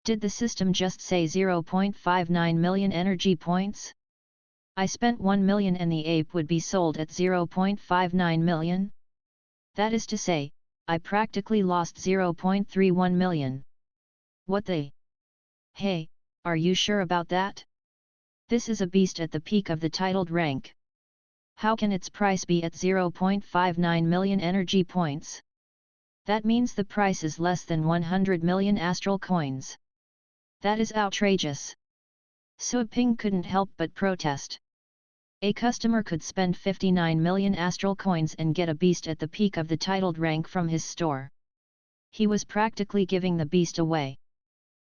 Did the system just say 0.59 million energy points? I spent 1 million and the ape would be sold at 0.59 million? That is to say, I practically lost 0.31 million. What the? Hey, are you sure about that? This is a beast at the peak of the titled rank. How can its price be at 0.59 million energy points? That means the price is less than 100 million astral coins. That is outrageous. Suaping couldn't help but protest. A customer could spend 59 million astral coins and get a beast at the peak of the titled rank from his store. He was practically giving the beast away.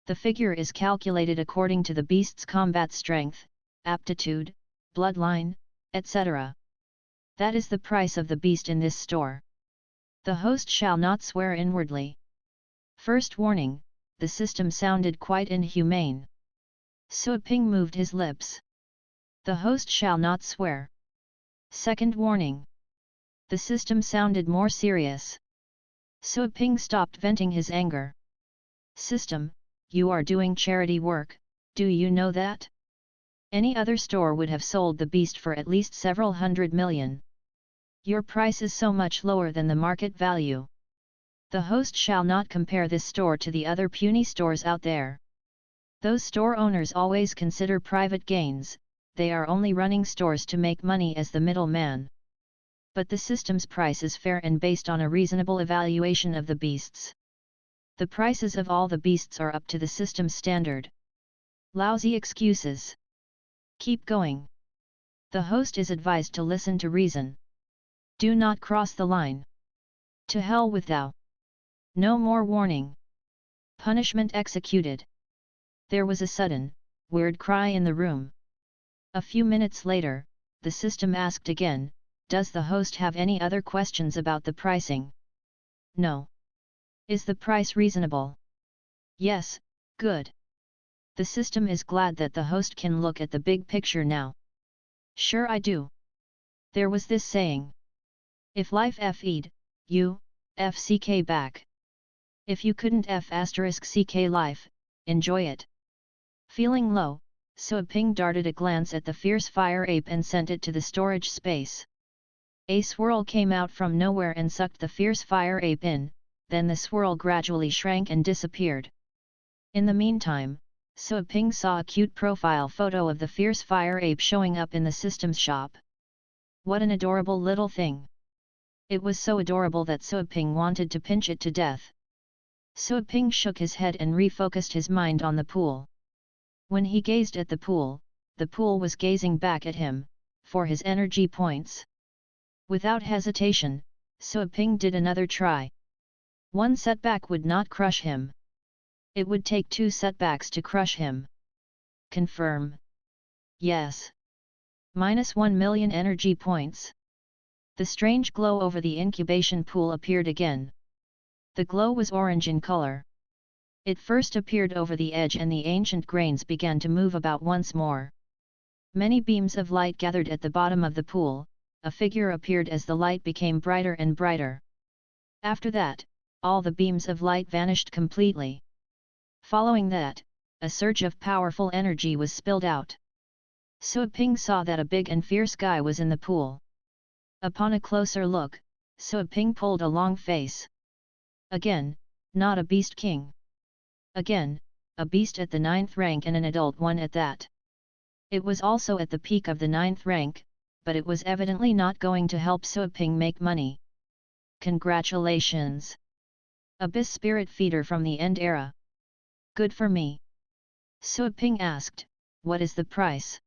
The figure is calculated according to the beast's combat strength, aptitude, bloodline, etc. That is the price of the beast in this store. The host shall not swear inwardly. First warning, the system sounded quite inhumane. Suaping moved his lips. The host shall not swear. Second warning. The system sounded more serious. Suaping stopped venting his anger. System, you are doing charity work, do you know that? Any other store would have sold the beast for at least several hundred million. Your price is so much lower than the market value. The host shall not compare this store to the other puny stores out there. Those store owners always consider private gains, they are only running stores to make money as the middleman. But the system's price is fair and based on a reasonable evaluation of the beasts. The prices of all the beasts are up to the system's standard. Lousy excuses. Keep going. The host is advised to listen to reason. Do not cross the line. To hell with thou. No more warning. Punishment executed. There was a sudden, weird cry in the room. A few minutes later, the system asked again, does the host have any other questions about the pricing? No. Is the price reasonable? Yes, good. The system is glad that the host can look at the big picture now. Sure I do. There was this saying. If life f'd, you, fck back. If you couldn't *ck life, enjoy it. Feeling low, Suaping darted a glance at the fierce fire ape and sent it to the storage space. A swirl came out from nowhere and sucked the fierce fire ape in, then the swirl gradually shrank and disappeared. In the meantime, Suaping saw a cute profile photo of the fierce fire ape showing up in the system's shop. What an adorable little thing! It was so adorable that Suaping wanted to pinch it to death. Suaping shook his head and refocused his mind on the pool. When he gazed at the pool was gazing back at him, for his energy points. Without hesitation, Suaping did another try. One setback would not crush him. It would take 2 setbacks to crush him. Confirm. Yes. -1 million energy points. The strange glow over the incubation pool appeared again. The glow was orange in color. It first appeared over the edge and the ancient grains began to move about once more. Many beams of light gathered at the bottom of the pool, a figure appeared as the light became brighter and brighter. After that, all the beams of light vanished completely. Following that, a surge of powerful energy was spilled out. Suaping saw that a big and fierce guy was in the pool. Upon a closer look, Suaping pulled a long face. Again, not a beast king. Again, a beast at the 9th rank and an adult one at that. It was also at the peak of the 9th rank, but it was evidently not going to help Suaping make money. Congratulations! Abyss Spirit Feeder from the End Era. Good for me. Suaping asked, what is the price?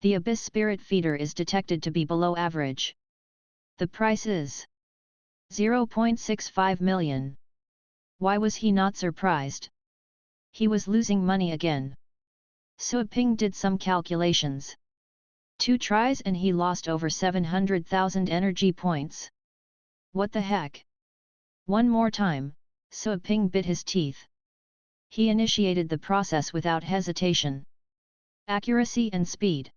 The Abyss Spirit Feeder is detected to be below average. The price is 0.65 million. Why was he not surprised? He was losing money again. Suaping did some calculations. 2 tries and he lost over 700,000 energy points. What the heck? One more time, Suaping bit his teeth. He initiated the process without hesitation. Accuracy and speed.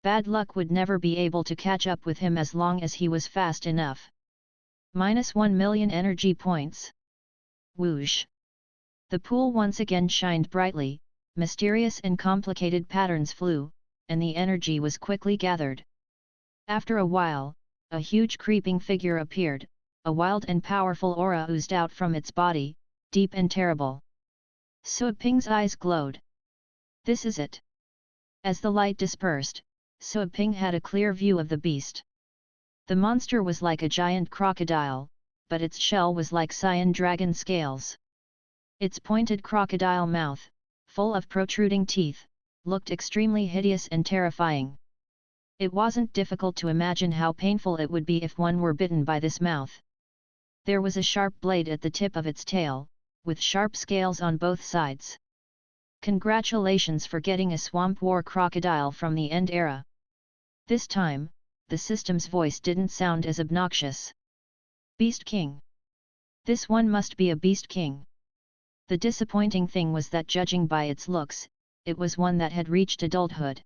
Bad luck would never be able to catch up with him as long as he was fast enough. -1 million energy points. Whoosh! The pool once again shined brightly, mysterious and complicated patterns flew, and the energy was quickly gathered. After a while, a huge creeping figure appeared, a wild and powerful aura oozed out from its body, deep and terrible. Sui Ping's eyes glowed. This is it. As the light dispersed, Sui Ping had a clear view of the beast. The monster was like a giant crocodile, but its shell was like cyan dragon scales. Its pointed crocodile mouth, full of protruding teeth, looked extremely hideous and terrifying. It wasn't difficult to imagine how painful it would be if one were bitten by this mouth. There was a sharp blade at the tip of its tail, with sharp scales on both sides. Congratulations for getting a swamp war crocodile from the End era. This time, the system's voice didn't sound as obnoxious. Beast King. This one must be a Beast King. The disappointing thing was that judging by its looks, it was one that had reached adulthood.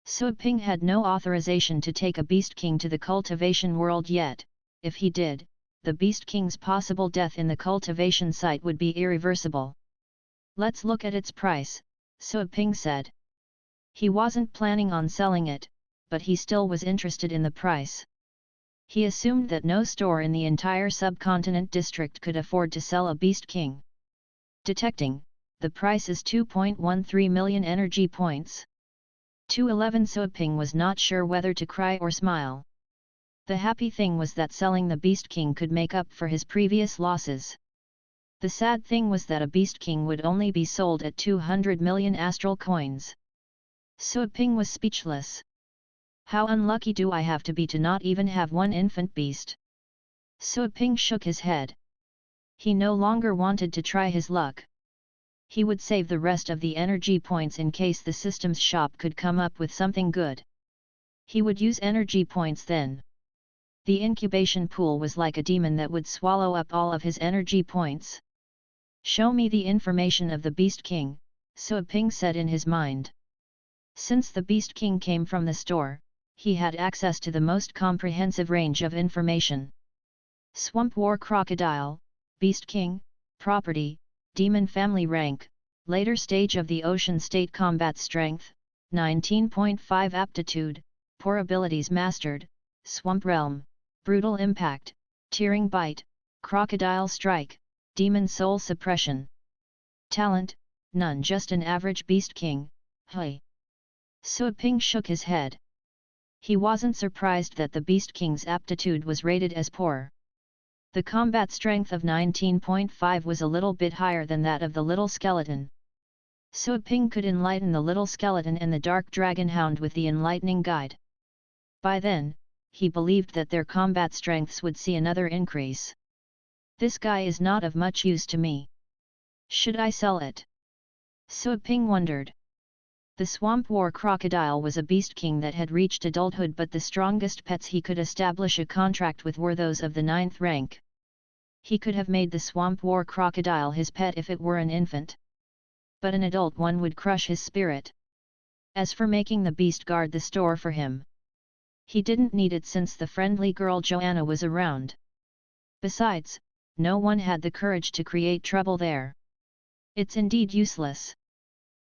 Sui Ping had no authorization to take a Beast King to the cultivation world yet. If he did, the Beast King's possible death in the cultivation site would be irreversible. Let's look at its price, Sui Ping said. He wasn't planning on selling it, but he still was interested in the price. He assumed that no store in the entire subcontinent district could afford to sell a Beast King. Detecting, the price is 2.13 million energy points. 211. Sui Ping was not sure whether to cry or smile. The happy thing was that selling the Beast King could make up for his previous losses. The sad thing was that a Beast King would only be sold at 200 million astral coins. Sui Ping was speechless. How unlucky do I have to be to not even have one infant beast? Sui Ping shook his head. He no longer wanted to try his luck. He would save the rest of the energy points in case the system's shop could come up with something good. He would use energy points then. The incubation pool was like a demon that would swallow up all of his energy points. Show me the information of the Beast King, Sui Ping said in his mind. Since the Beast King came from the store, he had access to the most comprehensive range of information. Swamp War Crocodile, Beast King, Property, Demon Family Rank, Later Stage of the Ocean State Combat Strength, 19.5 Aptitude, Poor Abilities Mastered, Swamp Realm, Brutal Impact, Tearing Bite, Crocodile Strike, Demon Soul Suppression. Talent, none, just an average Beast King, hey. Sui Ping shook his head. He wasn't surprised that the Beast King's aptitude was rated as poor. The combat strength of 19.5 was a little bit higher than that of the little skeleton. Sui Ping could enlighten the little skeleton and the dark dragon hound with the enlightening guide. By then, he believed that their combat strengths would see another increase. This guy is not of much use to me. Should I sell it? Sui Ping wondered. The Swamp War Crocodile was a Beast King that had reached adulthood, but the strongest pets he could establish a contract with were those of the 9th rank. He could have made the Swamp War Crocodile his pet if it were an infant. But an adult one would crush his spirit. As for making the beast guard the store for him, he didn't need it since the friendly girl Joanna was around. Besides, no one had the courage to create trouble there. It's indeed useless.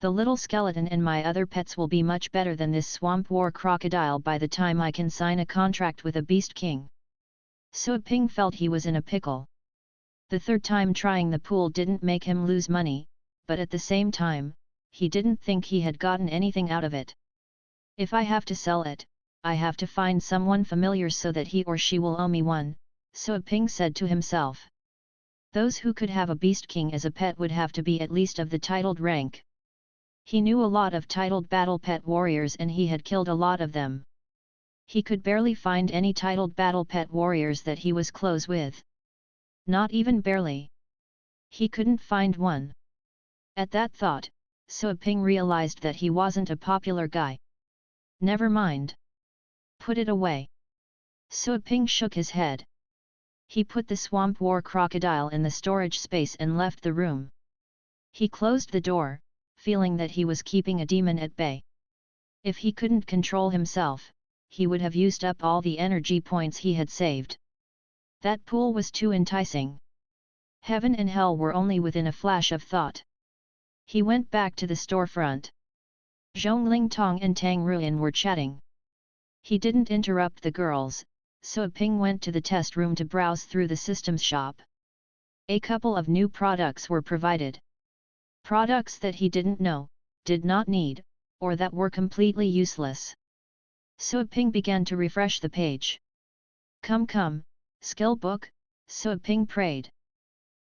The little skeleton and my other pets will be much better than this Swamp War Crocodile by the time I can sign a contract with a Beast King. Sui Ping felt he was in a pickle. The third time trying the pool didn't make him lose money, but at the same time, he didn't think he had gotten anything out of it. If I have to sell it, I have to find someone familiar so that he or she will owe me one, Sui Ping said to himself. Those who could have a Beast King as a pet would have to be at least of the titled rank. He knew a lot of titled battle pet warriors and he had killed a lot of them. He could barely find any titled battle pet warriors that he was close with. Not even barely. He couldn't find one. At that thought, Sui Ping realized that he wasn't a popular guy. Never mind. Put it away. Sui Ping shook his head. He put the Swamp War Crocodile in the storage space and left the room. He closed the door, feeling that he was keeping a demon at bay. If he couldn't control himself, he would have used up all the energy points he had saved. That pool was too enticing. Heaven and hell were only within a flash of thought. He went back to the storefront. Zhongling Tong and Tang Ruyan were chatting. He didn't interrupt the girls, so Ping went to the test room to browse through the systems shop. A couple of new products were provided. Products that he didn't know, did not need, or that were completely useless. So Ping began to refresh the page. Come, skill book, So Ping prayed.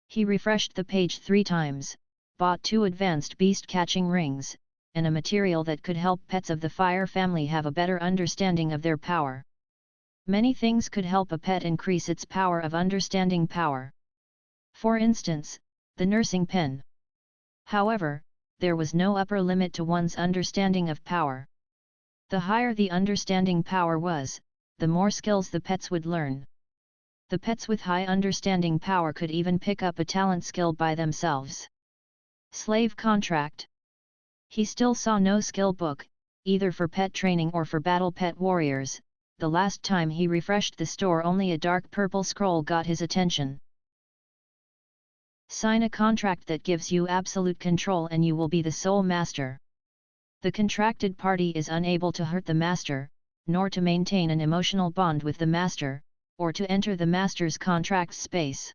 He refreshed the page 3 times, bought 2 advanced beast-catching rings, and a material that could help pets of the fire family have a better understanding of their power. Many things could help a pet increase its power of understanding power. For instance, the nursing pen. However, there was no upper limit to one's understanding of power. The higher the understanding power was, the more skills the pets would learn. The pets with high understanding power could even pick up a talent skill by themselves. Slave contract. He still saw no skill book, either for pet training or for battle pet warriors. The last time he refreshed the store only a dark purple scroll got his attention. Sign a contract that gives you absolute control and you will be the sole master. The contracted party is unable to hurt the master, nor to maintain an emotional bond with the master, or to enter the master's contract space.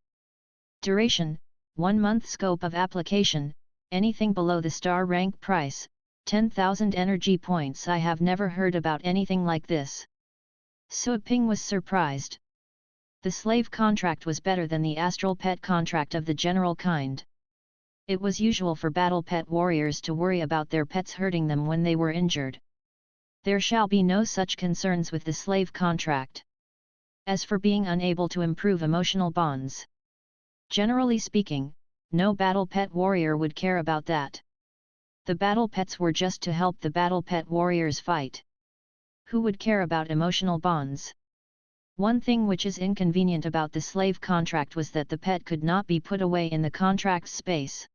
Duration, 1 month. Scope of application, anything below the star rank price, 10,000 energy points. I have never heard about anything like this. So Ping was surprised. The slave contract was better than the astral pet contract of the general kind. It was usual for battle pet warriors to worry about their pets hurting them when they were injured. There shall be no such concerns with the slave contract. As for being unable to improve emotional bonds, generally speaking, no battle pet warrior would care about that. The battle pets were just to help the battle pet warriors fight. Who would care about emotional bonds? One thing which is inconvenient about the slave contract was that the pet could not be put away in the contract space.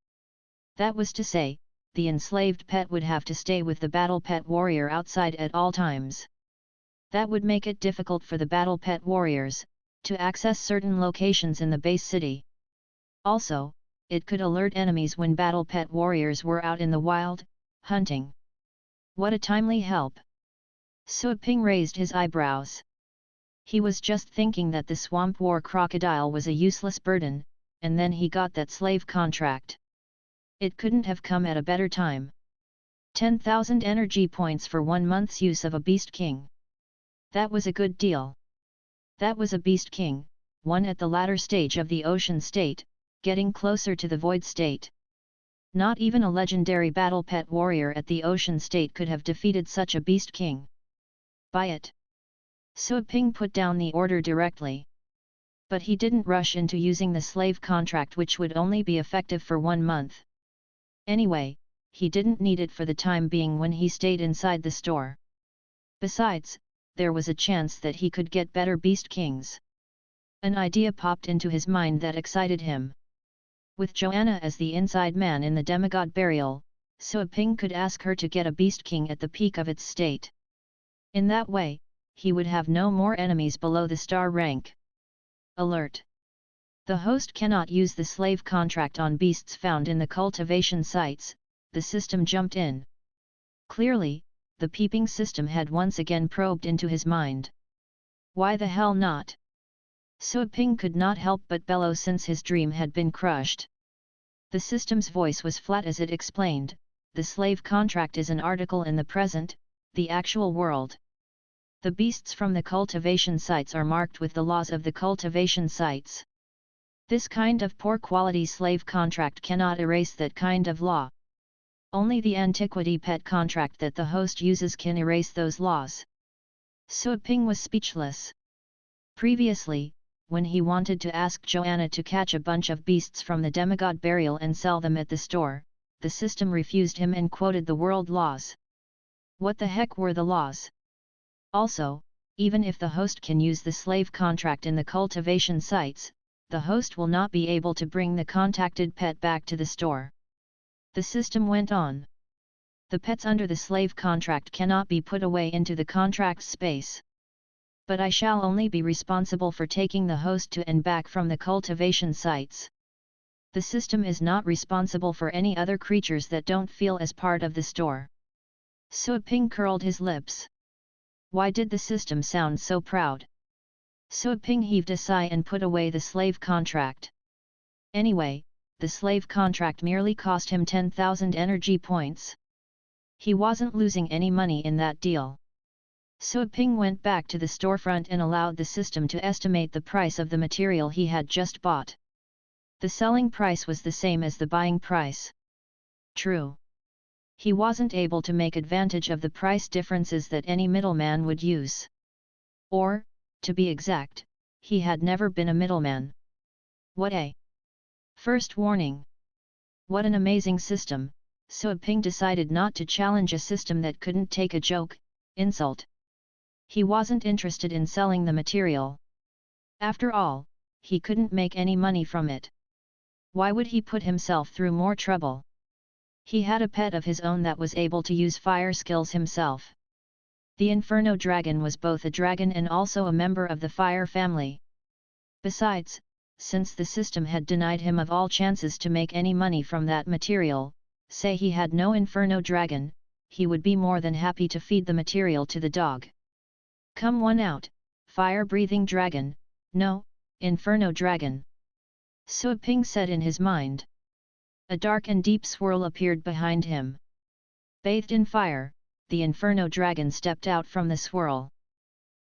That was to say, the enslaved pet would have to stay with the battle pet warrior outside at all times. That would make it difficult for the battle pet warriors to access certain locations in the base city. Also, it could alert enemies when battle pet warriors were out in the wild, hunting. What a timely help! So Ping raised his eyebrows. He was just thinking that the swamp war crocodile was a useless burden, and then he got that slave contract. It couldn't have come at a better time. 10,000 energy points for 1 month's use of a beast king. That was a good deal. That was a beast king, one at the latter stage of the ocean state, getting closer to the void state. Not even a legendary battle pet warrior at the ocean state could have defeated such a beast king. Buy it. So Ping put down the order directly. But he didn't rush into using the slave contract, which would only be effective for 1 month. Anyway, he didn't need it for the time being when he stayed inside the store. Besides, there was a chance that he could get better beast kings. An idea popped into his mind that excited him. With Joanna as the inside man in the demigod burial, So Ping could ask her to get a beast king at the peak of its state. In that way, he would have no more enemies below the star rank. Alert! The host cannot use the slave contract on beasts found in the cultivation sites. The system jumped in. Clearly, the peeping system had once again probed into his mind. Why the hell not? So Ping could not help but bellow since his dream had been crushed. The system's voice was flat as it explained, the slave contract is an article in the present, the actual world. The beasts from the cultivation sites are marked with the laws of the cultivation sites. This kind of poor quality slave contract cannot erase that kind of law. Only the antiquity pet contract that the host uses can erase those laws. So Ping was speechless. Previously, when he wanted to ask Joanna to catch a bunch of beasts from the demigod burial and sell them at the store, the system refused him and quoted the world laws. What the heck were the laws? Also, even if the host can use the slave contract in the cultivation sites, the host will not be able to bring the contacted pet back to the store. The system went on. The pets under the slave contract cannot be put away into the contract space. But I shall only be responsible for taking the host to and back from the cultivation sites. The system is not responsible for any other creatures that don't feel as part of the store. Suaping curled his lips. Why did the system sound so proud? Suaping heaved a sigh and put away the slave contract. Anyway, the slave contract merely cost him 10,000 energy points. He wasn't losing any money in that deal. Suaping went back to the storefront and allowed the system to estimate the price of the material he had just bought. The selling price was the same as the buying price. True. He wasn't able to make advantage of the price differences that any middleman would use. Or, to be exact, he had never been a middleman. What a first warning! What an amazing system! Suaping decided not to challenge a system that couldn't take a joke, insult. He wasn't interested in selling the material. After all, he couldn't make any money from it. Why would he put himself through more trouble? He had a pet of his own that was able to use fire skills himself. The Inferno Dragon was both a dragon and also a member of the fire family. Besides, since the system had denied him of all chances to make any money from that material, say he had no Inferno Dragon, he would be more than happy to feed the material to the dog. Come one out, fire-breathing dragon, no, Inferno Dragon. Suaping said in his mind. A dark and deep swirl appeared behind him. Bathed in fire, the Inferno Dragon stepped out from the swirl.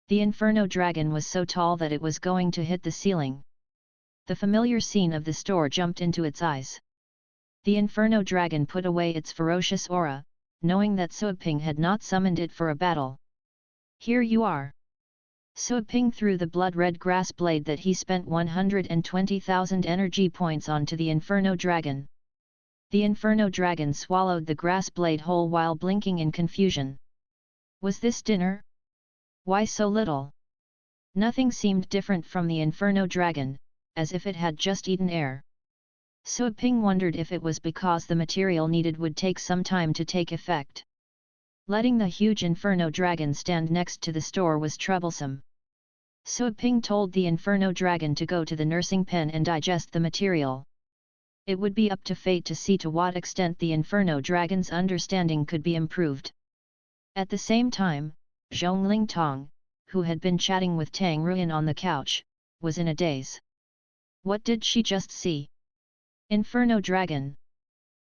The Inferno Dragon was so tall that it was going to hit the ceiling. The familiar scene of the store jumped into its eyes. The Inferno Dragon put away its ferocious aura, knowing that Suaping had not summoned it for a battle. Here you are. Suaping threw the blood-red grass blade that he spent 120,000 energy points on to the Inferno Dragon. The Inferno Dragon swallowed the grass blade whole while blinking in confusion. Was this dinner? Why so little? Nothing seemed different from the Inferno Dragon, as if it had just eaten air. Suaping wondered if it was because the material needed would take some time to take effect. Letting the huge Inferno Dragon stand next to the store was troublesome. Suaping told the Inferno Dragon to go to the nursing pen and digest the material. It would be up to fate to see to what extent the Inferno Dragon's understanding could be improved. At the same time, Zhongling Tong, who had been chatting with Tang Ruyan on the couch, was in a daze. What did she just see? Inferno Dragon.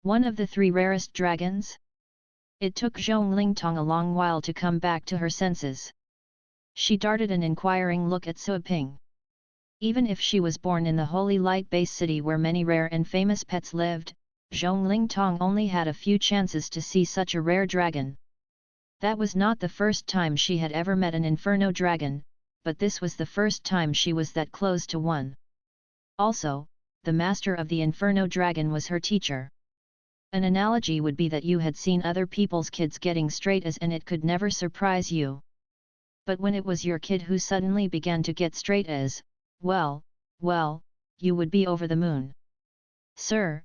One of the 3 rarest dragons? It took Zhongling Tong a long while to come back to her senses. She darted an inquiring look at Suaping. Even if she was born in the Holy Light Base City where many rare and famous pets lived, Zhongling Tong only had a few chances to see such a rare dragon. That was not the first time she had ever met an Inferno Dragon, but this was the first time she was that close to one. Also, the master of the Inferno Dragon was her teacher. An analogy would be that you had seen other people's kids getting straight A's and it could never surprise you. But when it was your kid who suddenly began to get straight A's, well, you would be over the moon. Sir,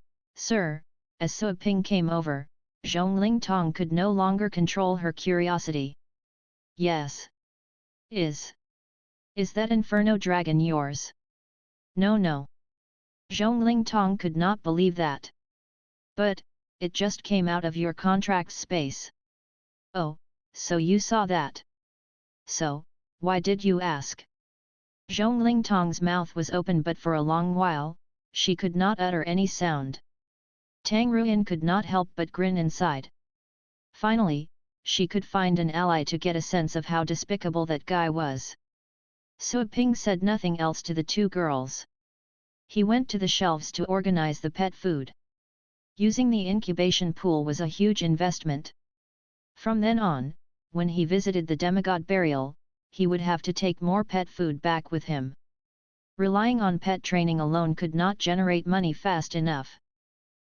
as Suaping came over, Zhongling Tong could no longer control her curiosity. Yes. Is that Inferno Dragon yours? No. Zhongling Tong could not believe that. But, it just came out of your contract space. Oh, so you saw that? So, why did you ask? Zhongling Tong's mouth was open but for a long while, she could not utter any sound. Tang Ruyan could not help but grin inside. Finally, she could find an ally to get a sense of how despicable that guy was. Suaping said nothing else to the 2 girls. He went to the shelves to organize the pet food. Using the incubation pool was a huge investment. From then on, when he visited the demigod burial, he would have to take more pet food back with him. Relying on pet training alone could not generate money fast enough.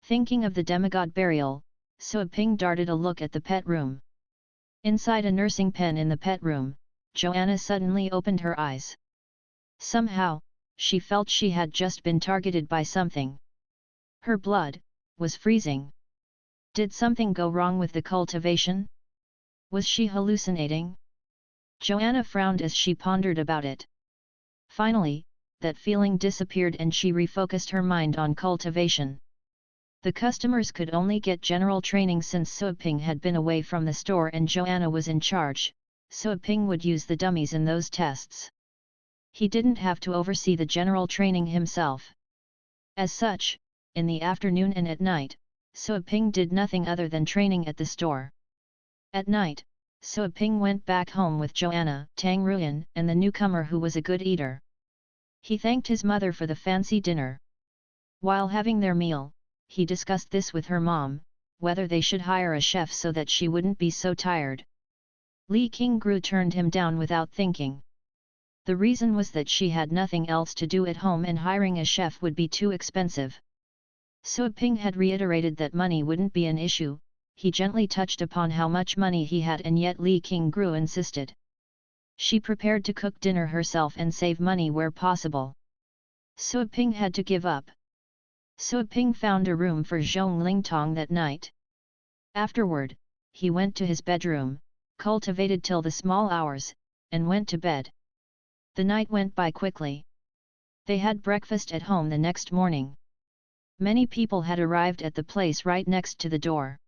Thinking of the demigod burial, Suaping darted a look at the pet room. Inside a nursing pen in the pet room, Joanna suddenly opened her eyes. Somehow, she felt she had just been targeted by something. Her blood was freezing. Did something go wrong with the cultivation? Was she hallucinating? Joanna frowned as she pondered about it. Finally, that feeling disappeared and she refocused her mind on cultivation. The customers could only get general training since Suaping had been away from the store and Joanna was in charge. Suaping would use the dummies in those tests. He didn't have to oversee the general training himself. As such, in the afternoon and at night, Suaping did nothing other than training at the store. At night, Suaping went back home with Joanna, Tang Ruyan, and the newcomer who was a good eater. He thanked his mother for the fancy dinner. While having their meal, he discussed this with her mom, whether they should hire a chef so that she wouldn't be so tired. Li Qingru turned him down without thinking. The reason was that she had nothing else to do at home and hiring a chef would be too expensive. Suaping had reiterated that money wouldn't be an issue. He gently touched upon how much money he had and yet Li Qingru insisted. She prepared to cook dinner herself and save money where possible. Suaping had to give up. Suaping found a room for Zhong Lingtong that night. Afterward, he went to his bedroom, cultivated till the small hours, and went to bed. The night went by quickly. They had breakfast at home the next morning. Many people had arrived at the place right next to the door.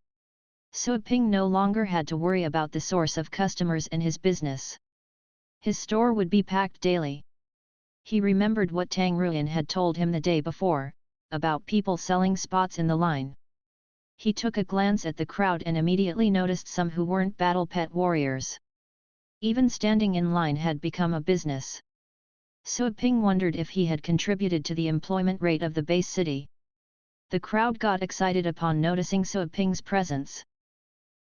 Suaping no longer had to worry about the source of customers and his business. His store would be packed daily. He remembered what Tang Ruyan had told him the day before, about people selling spots in the line. He took a glance at the crowd and immediately noticed some who weren't battle pet warriors. Even standing in line had become a business. Suaping wondered if he had contributed to the employment rate of the base city. The crowd got excited upon noticing Suaping's presence.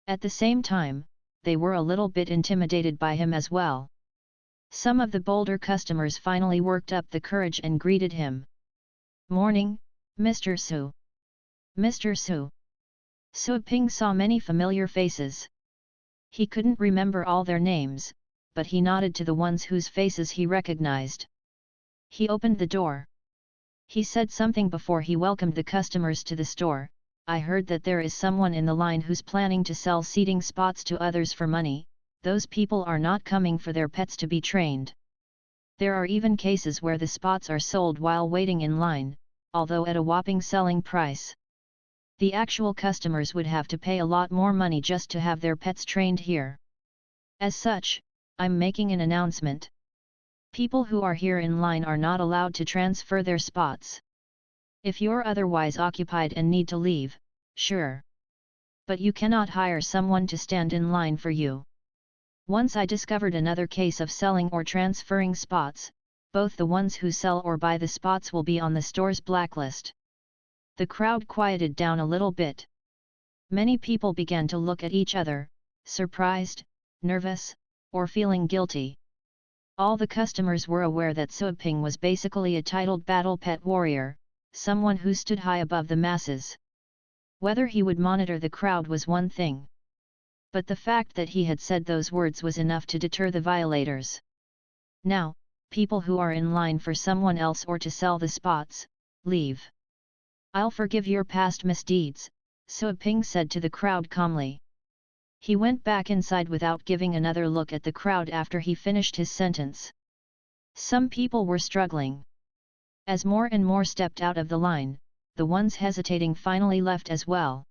At the same time, they were a little bit intimidated by him as well. Some of the bolder customers finally worked up the courage and greeted him. "Morning, Mr. Su." "Mr. Su." Suaping saw many familiar faces. He couldn't remember all their names, but he nodded to the ones whose faces he recognized. He opened the door. He said something before he welcomed the customers to the store. "I heard that there is someone in the line who's planning to sell seating spots to others for money. Those people are not coming for their pets to be trained. There are even cases where the spots are sold while waiting in line, although at a whopping selling price. The actual customers would have to pay a lot more money just to have their pets trained here. As such, I'm making an announcement. People who are here in line are not allowed to transfer their spots. If you're otherwise occupied and need to leave, sure. But you cannot hire someone to stand in line for you. Once I discovered another case of selling or transferring spots, both the ones who sell or buy the spots will be on the store's blacklist." The crowd quieted down a little bit. Many people began to look at each other, surprised, nervous, or feeling guilty. All the customers were aware that Suaping was basically a titled battle pet warrior, someone who stood high above the masses. Whether he would monitor the crowd was one thing. But the fact that he had said those words was enough to deter the violators. "Now, people who are in line for someone else or to sell the spots, leave. I'll forgive your past misdeeds," Suaping said to the crowd calmly. He went back inside without giving another look at the crowd after he finished his sentence. Some people were struggling. As more and more stepped out of the line, the ones hesitating finally left as well.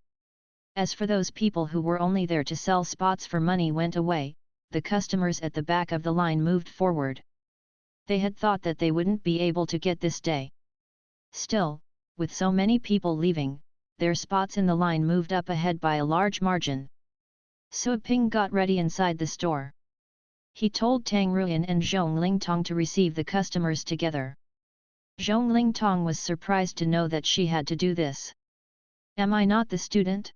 As for those people who were only there to sell spots for money went away, the customers at the back of the line moved forward. They had thought that they wouldn't be able to get this day. Still, with so many people leaving, their spots in the line moved up ahead by a large margin. Suaping got ready inside the store. He told Tang Ruyan and Zhong Lingtong to receive the customers together. Zhong Lingtong was surprised to know that she had to do this. "Am I not the student?"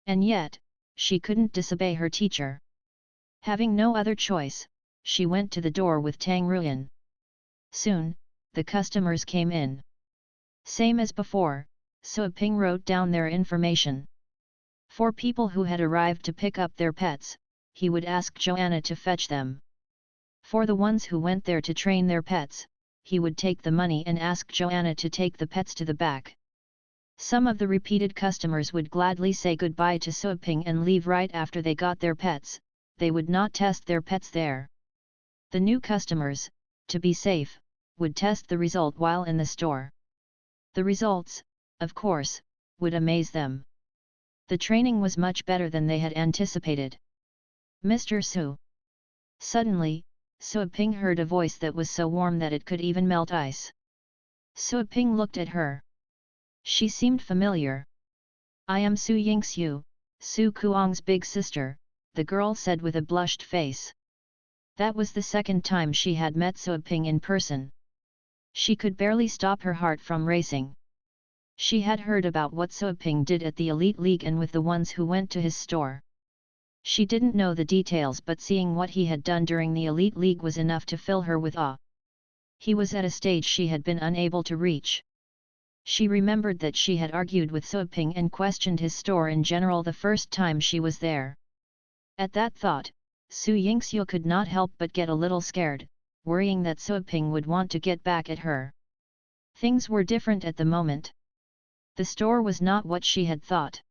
And yet, she couldn't disobey her teacher. Having no other choice, she went to the door with Tang Ruyan. Soon, the customers came in. Same as before, Suaping wrote down their information. For people who had arrived to pick up their pets, he would ask Joanna to fetch them. For the ones who went there to train their pets, he would take the money and ask Joanna to take the pets to the back. Some of the repeated customers would gladly say goodbye to Suaping and leave right after they got their pets. They would not test their pets there. The new customers, to be safe, would test the result while in the store. The results, of course, would amaze them. The training was much better than they had anticipated. Mr. Su. Suddenly, Su Ping heard a voice that was so warm that it could even melt ice. Su Ping looked at her. She seemed familiar. I am Su Yingxiu, Su Kuang's big sister, the girl said with a blushed face. That was the second time she had met Su Ping in person. She could barely stop her heart from racing. She had heard about what Su Ping did at the Elite League and with the ones who went to his store. She didn't know the details, but seeing what he had done during the Elite League was enough to fill her with awe. He was at a stage she had been unable to reach. She remembered that she had argued with Su Ping and questioned his store in general the first time she was there. At that thought, Su Yingxiu could not help but get a little scared, worrying that Su Ping would want to get back at her. Things were different at the moment. The store was not what she had thought.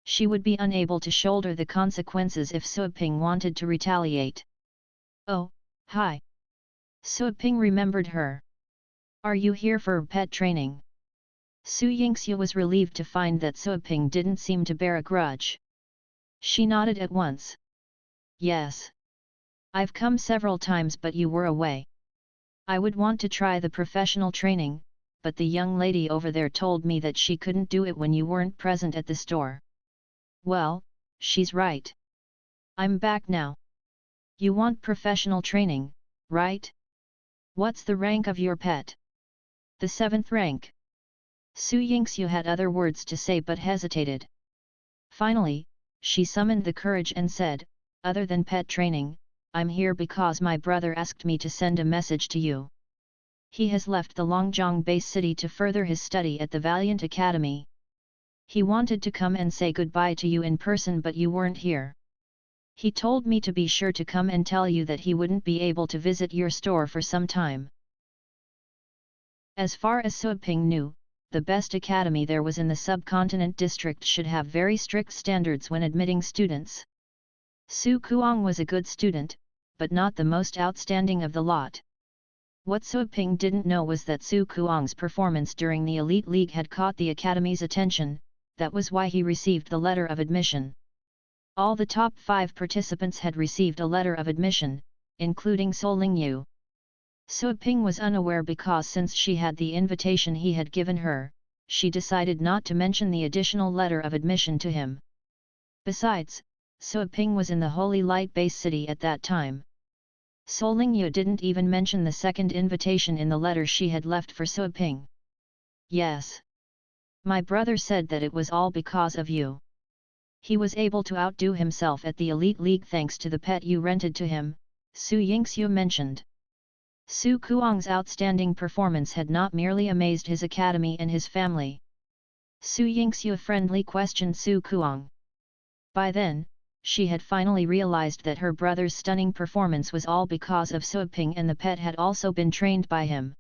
She would be unable to shoulder the consequences if Su Ping wanted to retaliate. Oh, hi. Su Ping remembered her. Are you here for pet training? Su Yingxiu was relieved to find that Su Ping didn't seem to bear a grudge. She nodded at once. Yes. I've come several times but you were away. I would want to try the professional training, but the young lady over there told me that she couldn't do it when you weren't present at the store. Well, she's right. I'm back now. You want professional training, right? What's the rank of your pet? The 7th rank. Su Yingxiu had other words to say but hesitated. Finally, she summoned the courage and said, other than pet training, I'm here because my brother asked me to send a message to you. He has left the Longjiang base city to further his study at the Valiant Academy. He wanted to come and say goodbye to you in person but you weren't here. He told me to be sure to come and tell you that he wouldn't be able to visit your store for some time. As far as Su Ping knew, the best academy there was in the subcontinent district should have very strict standards when admitting students. Su Kuang was a good student, but not the most outstanding of the lot. What Su Ping didn't know was that Su Kuang's performance during the Elite League had caught the academy's attention. That was why he received the letter of admission. All the top 5 participants had received a letter of admission, including Su Lingyu. Su Ping was unaware because since she had the invitation he had given her, she decided not to mention the additional letter of admission to him. Besides, Su Ping was in the Holy Light Base City at that time. Su Lingyu didn't even mention the second invitation in the letter she had left for Su Ping. Yes. My brother said that it was all because of you. He was able to outdo himself at the Elite League thanks to the pet you rented to him, Su Yingxiu mentioned. Su Kuang's outstanding performance had not merely amazed his academy and his family. Su Yingxiu friendly questioned Su Kuang. By then, she had finally realized that her brother's stunning performance was all because of Su Ping and the pet had also been trained by him.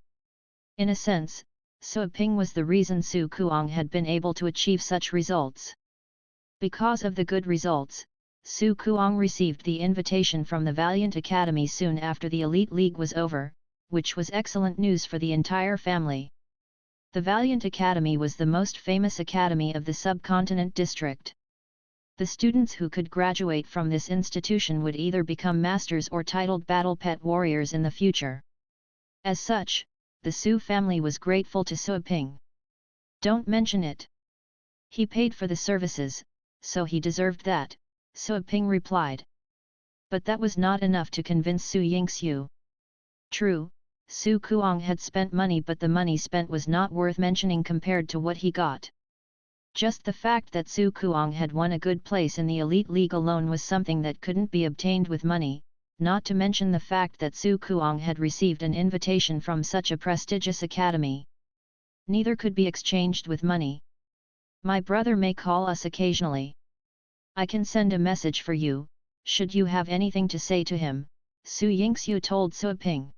In a sense, Su Ping was the reason Su Kuang had been able to achieve such results. Because of the good results, Su Kuang received the invitation from the Valiant Academy soon after the Elite League was over, which was excellent news for the entire family. The Valiant Academy was the most famous academy of the subcontinent district. The students who could graduate from this institution would either become masters or titled battle pet warriors in the future. As such, the Su family was grateful to Su Ping. Don't mention it. He paid for the services, so he deserved that, Su Ping replied. But that was not enough to convince Su Yingxiu. True, Su Kuang had spent money but the money spent was not worth mentioning compared to what he got. Just the fact that Su Kuang had won a good place in the Elite League alone was something that couldn't be obtained with money, not to mention the fact that Su Kuang had received an invitation from such a prestigious academy. Neither could be exchanged with money. My brother may call us occasionally. I can send a message for you, should you have anything to say to him, Su Yingxiu told Su Ping.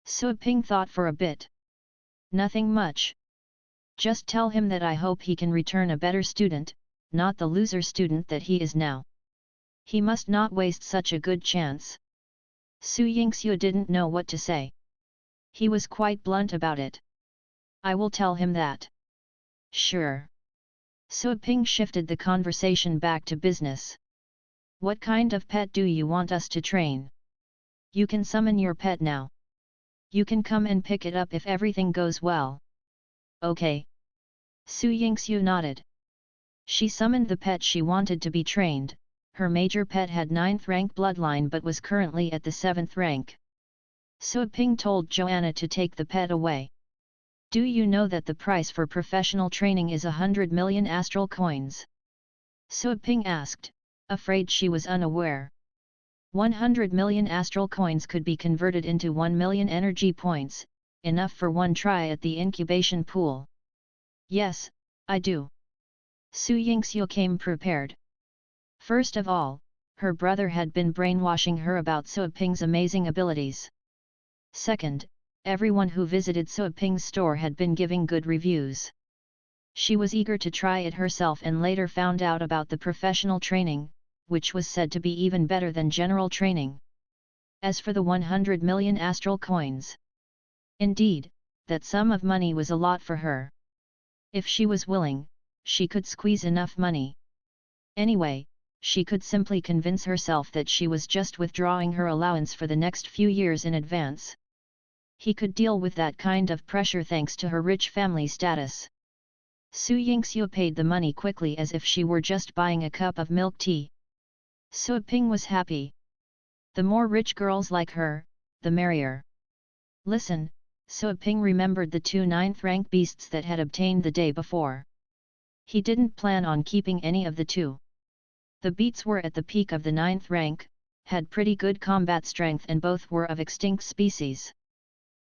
Su Ping thought for a bit. Nothing much. Just tell him that I hope he can return a better student, not the loser student that he is now. He must not waste such a good chance. Su Yingxiu didn't know what to say. He was quite blunt about it. I will tell him that. Sure. Su Ping shifted the conversation back to business. What kind of pet do you want us to train? You can summon your pet now. You can come and pick it up if everything goes well. Okay. Su Yingxiu nodded. She summoned the pet she wanted to be trained. Her major pet had 9th rank bloodline but was currently at the 7th rank. Su Ping told Joanna to take the pet away. Do you know that the price for professional training is 100 million astral coins? Su Ping asked, afraid she was unaware. 100 million astral coins could be converted into 1 million energy points, enough for one try at the incubation pool. Yes, I do. Su Yingxiu came prepared. First of all, her brother had been brainwashing her about Su Ping's amazing abilities. Second, everyone who visited Su Ping's store had been giving good reviews. She was eager to try it herself and later found out about the professional training, which was said to be even better than general training. As for the 100 million astral coins, indeed, that sum of money was a lot for her. If she was willing, she could squeeze enough money. Anyway, she could simply convince herself that she was just withdrawing her allowance for the next few years in advance. He could deal with that kind of pressure thanks to her rich family status. Su Yingxiu paid the money quickly as if she were just buying a cup of milk tea. Su Ping was happy. The more rich girls like her, the merrier. Listen, Su Ping remembered the 2 9th rank beasts that had obtained the day before. He didn't plan on keeping any of the 2. The beasts were at the peak of the 9th rank, had pretty good combat strength and both were of extinct species.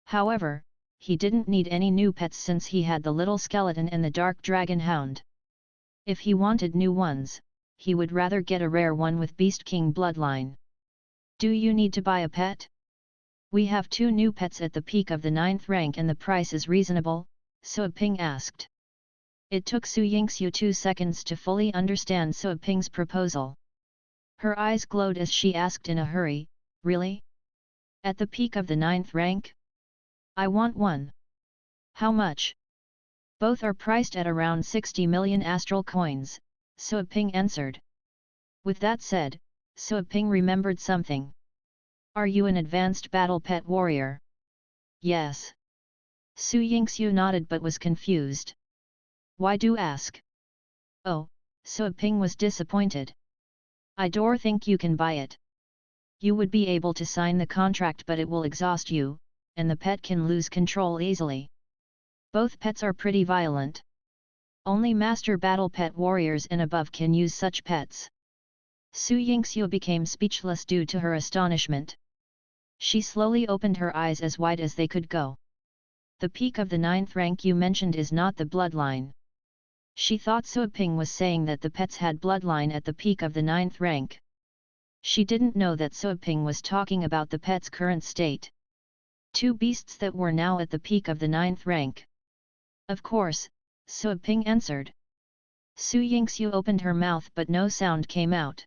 However, he didn't need any new pets since he had the little skeleton and the dark dragon hound. If he wanted new ones, he would rather get a rare one with Beast King bloodline. Do you need to buy a pet? We have 2 new pets at the peak of the 9th rank and the price is reasonable, Su Ping asked. It took Su Yingxiu 2 seconds to fully understand Su Ping's proposal. Her eyes glowed as she asked in a hurry, really? At the peak of the 9th rank? I want one. How much? Both are priced at around 60 million astral coins, Su Ping answered. With that said, Su Ping remembered something. Are you an advanced battle pet warrior? Yes. Su Yingxiu nodded but was confused. Why do ask? Oh, Su Ping was disappointed. I don't think you can buy it. You would be able to sign the contract but it will exhaust you, and the pet can lose control easily. Both pets are pretty violent. Only master battle pet warriors and above can use such pets. Su Yingxiu became speechless due to her astonishment. She slowly opened her eyes as wide as they could go. The peak of the 9th rank you mentioned is not the bloodline. She thought Su Ping was saying that the pets had bloodline at the peak of the 9th rank. She didn't know that Su Ping was talking about the pet's current state. 2 beasts that were now at the peak of the 9th rank. Of course, Su Ping answered. Su Yingxiu opened her mouth but no sound came out.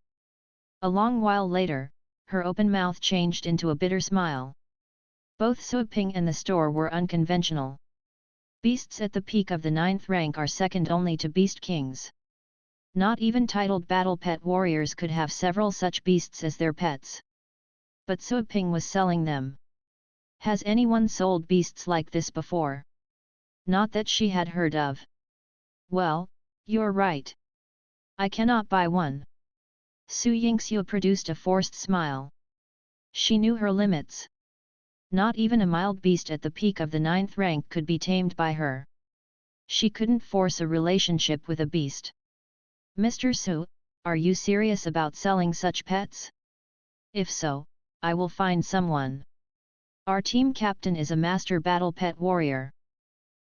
A long while later, her open mouth changed into a bitter smile. Both Su Ping and the store were unconventional. Beasts at the peak of the 9th rank are second only to beast kings. Not even titled battle pet warriors could have several such beasts as their pets. But Su Ping was selling them. Has anyone sold beasts like this before? Not that she had heard of. Well, you're right. I cannot buy one. Su Yingxiu produced a forced smile. She knew her limits. Not even a mild beast at the peak of the 9th rank could be tamed by her. She couldn't force a relationship with a beast. Mr. Su, are you serious about selling such pets? If so, I will find someone. Our team captain is a master battle pet warrior.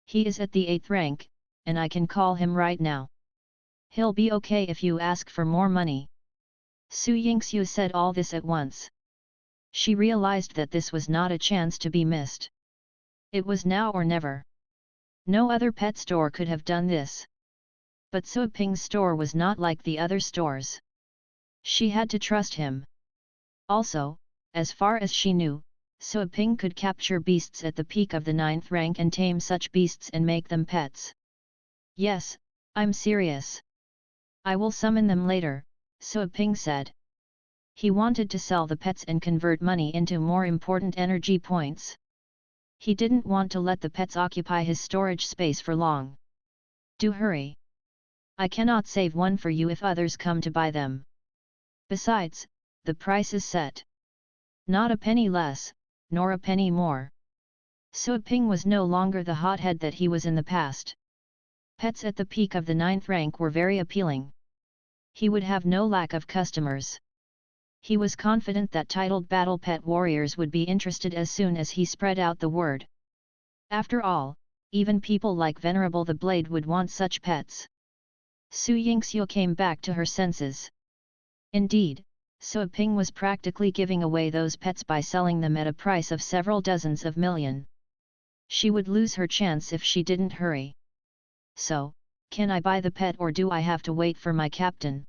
He is at the 8th rank, and I can call him right now. He'll be okay if you ask for more money. Su Yingxiu said all this at once. She realized that this was not a chance to be missed. It was now or never. No other pet store could have done this. But Su Ping's store was not like the other stores. She had to trust him. Also, as far as she knew, Suo Ping could capture beasts at the peak of the 9th rank and tame such beasts and make them pets. Yes, I'm serious. I will summon them later, Suo Ping said. He wanted to sell the pets and convert money into more important energy points. He didn't want to let the pets occupy his storage space for long. Do hurry. I cannot save one for you if others come to buy them. Besides, the price is set. Not a penny less, nor a penny more. Suo Ping was no longer the hothead that he was in the past. Pets at the peak of the 9th rank were very appealing. He would have no lack of customers. He was confident that titled battle pet warriors would be interested as soon as he spread out the word. After all, even people like Venerable the Blade would want such pets. Su Yingxiu came back to her senses. Indeed, Suo Ping was practically giving away those pets by selling them at a price of several dozens of million. She would lose her chance if she didn't hurry. So, can I buy the pet or do I have to wait for my captain?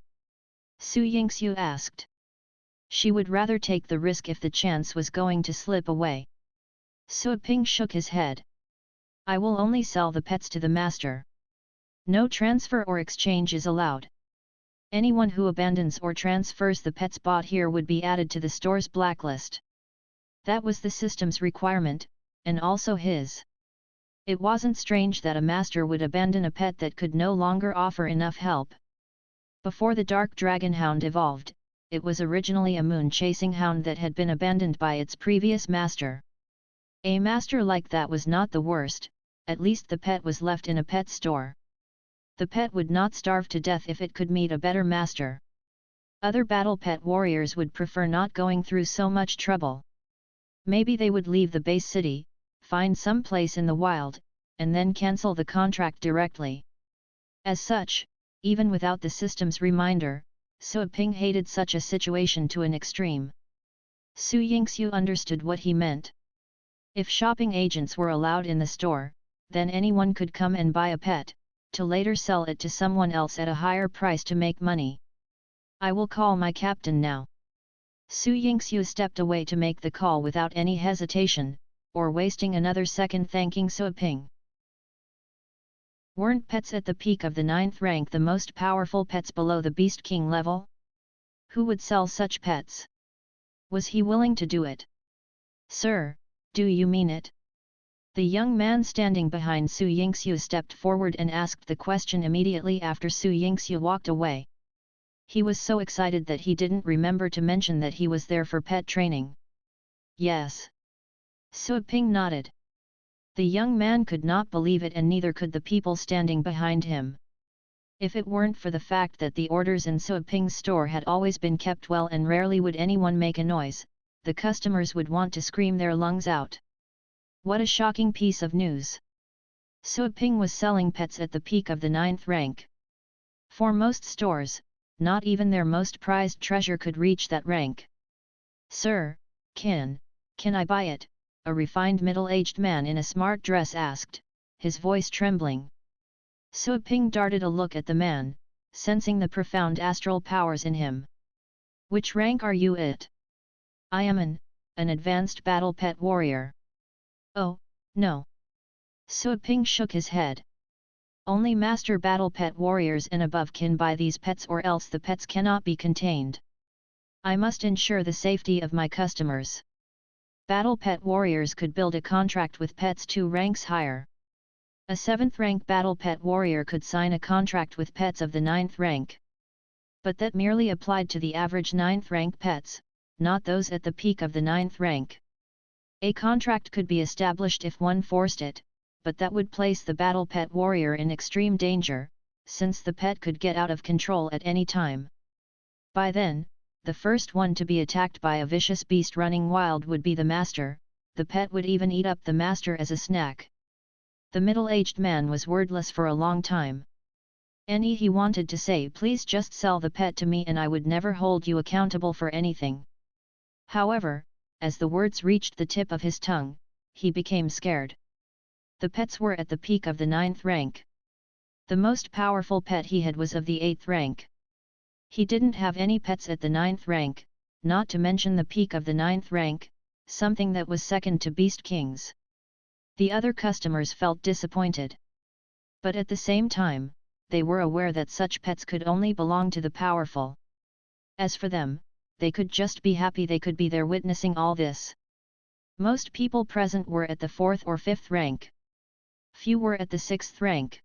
Su Yingxiu asked. She would rather take the risk if the chance was going to slip away. Suo Ping shook his head. I will only sell the pets to the master. No transfer or exchange is allowed. Anyone who abandons or transfers the pets bought here would be added to the store's blacklist. That was the system's requirement, and also his. It wasn't strange that a master would abandon a pet that could no longer offer enough help. Before the Dark Dragon Hound evolved, it was originally a moon-chasing hound that had been abandoned by its previous master. A master like that was not the worst, at least the pet was left in a pet store. The pet would not starve to death if it could meet a better master. Other battle pet warriors would prefer not going through so much trouble. Maybe they would leave the base city, find some place in the wild, and then cancel the contract directly. As such, even without the system's reminder, Suo Ping hated such a situation to an extreme. Su Yingxiu understood what he meant. If shopping agents were allowed in the store, then anyone could come and buy a pet, to later sell it to someone else at a higher price to make money. I will call my captain now. Su Yingxiu stepped away to make the call without any hesitation, or wasting another second thanking Suo Ping. Weren't pets at the peak of the 9th rank the most powerful pets below the Beast King level? Who would sell such pets? Was he willing to do it? Sir, do you mean it? The young man standing behind Su Yingxiu stepped forward and asked the question immediately after Su Yingxiu walked away. He was so excited that he didn't remember to mention that he was there for pet training. Yes. Suo Ping nodded. The young man could not believe it and neither could the people standing behind him. If it weren't for the fact that the orders in Suo Ping's store had always been kept well and rarely would anyone make a noise, the customers would want to scream their lungs out. What a shocking piece of news! Suo Ping was selling pets at the peak of the 9th rank. For most stores, not even their most prized treasure could reach that rank. Sir, can I buy it? A refined middle-aged man in a smart dress asked, his voice trembling. Suo Ping darted a look at the man, sensing the profound astral powers in him. Which rank are you at? I am an advanced battle pet warrior. Oh, no. Suo Ping shook his head. Only master battle pet warriors and above can buy these pets or else the pets cannot be contained. I must ensure the safety of my customers. Battle pet warriors could build a contract with pets 2 ranks higher. A 7th rank battle pet warrior could sign a contract with pets of the 9th rank. But that merely applied to the average 9th rank pets, not those at the peak of the 9th rank. A contract could be established if one forced it, but that would place the battle pet warrior in extreme danger, since the pet could get out of control at any time. By then, the first one to be attacked by a vicious beast running wild would be the master, the pet would even eat up the master as a snack. The middle-aged man was wordless for a long time. He wanted to say, please just sell the pet to me and I would never hold you accountable for anything. However, as the words reached the tip of his tongue, he became scared. The pets were at the peak of the 9th rank. The most powerful pet he had was of the 8th rank. He didn't have any pets at the 9th rank, not to mention the peak of the 9th rank, something that was second to Beast King's. The other customers felt disappointed. But at the same time, they were aware that such pets could only belong to the powerful. As for them, they could just be happy they could be there witnessing all this. Most people present were at the 4th or 5th rank. Few were at the 6th rank.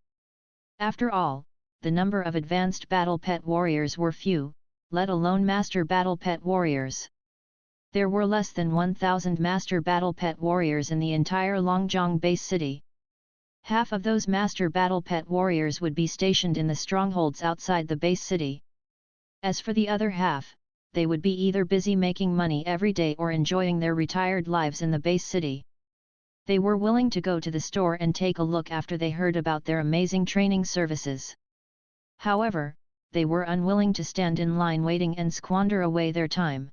After all, the number of advanced battle pet warriors were few, let alone master battle pet warriors. There were less than 1,000 master battle pet warriors in the entire Longjiang base city. Half of those master battle pet warriors would be stationed in the strongholds outside the base city. As for the other half, they would be either busy making money every day or enjoying their retired lives in the base city. They were willing to go to the store and take a look after they heard about their amazing training services. However, they were unwilling to stand in line waiting and squander away their time.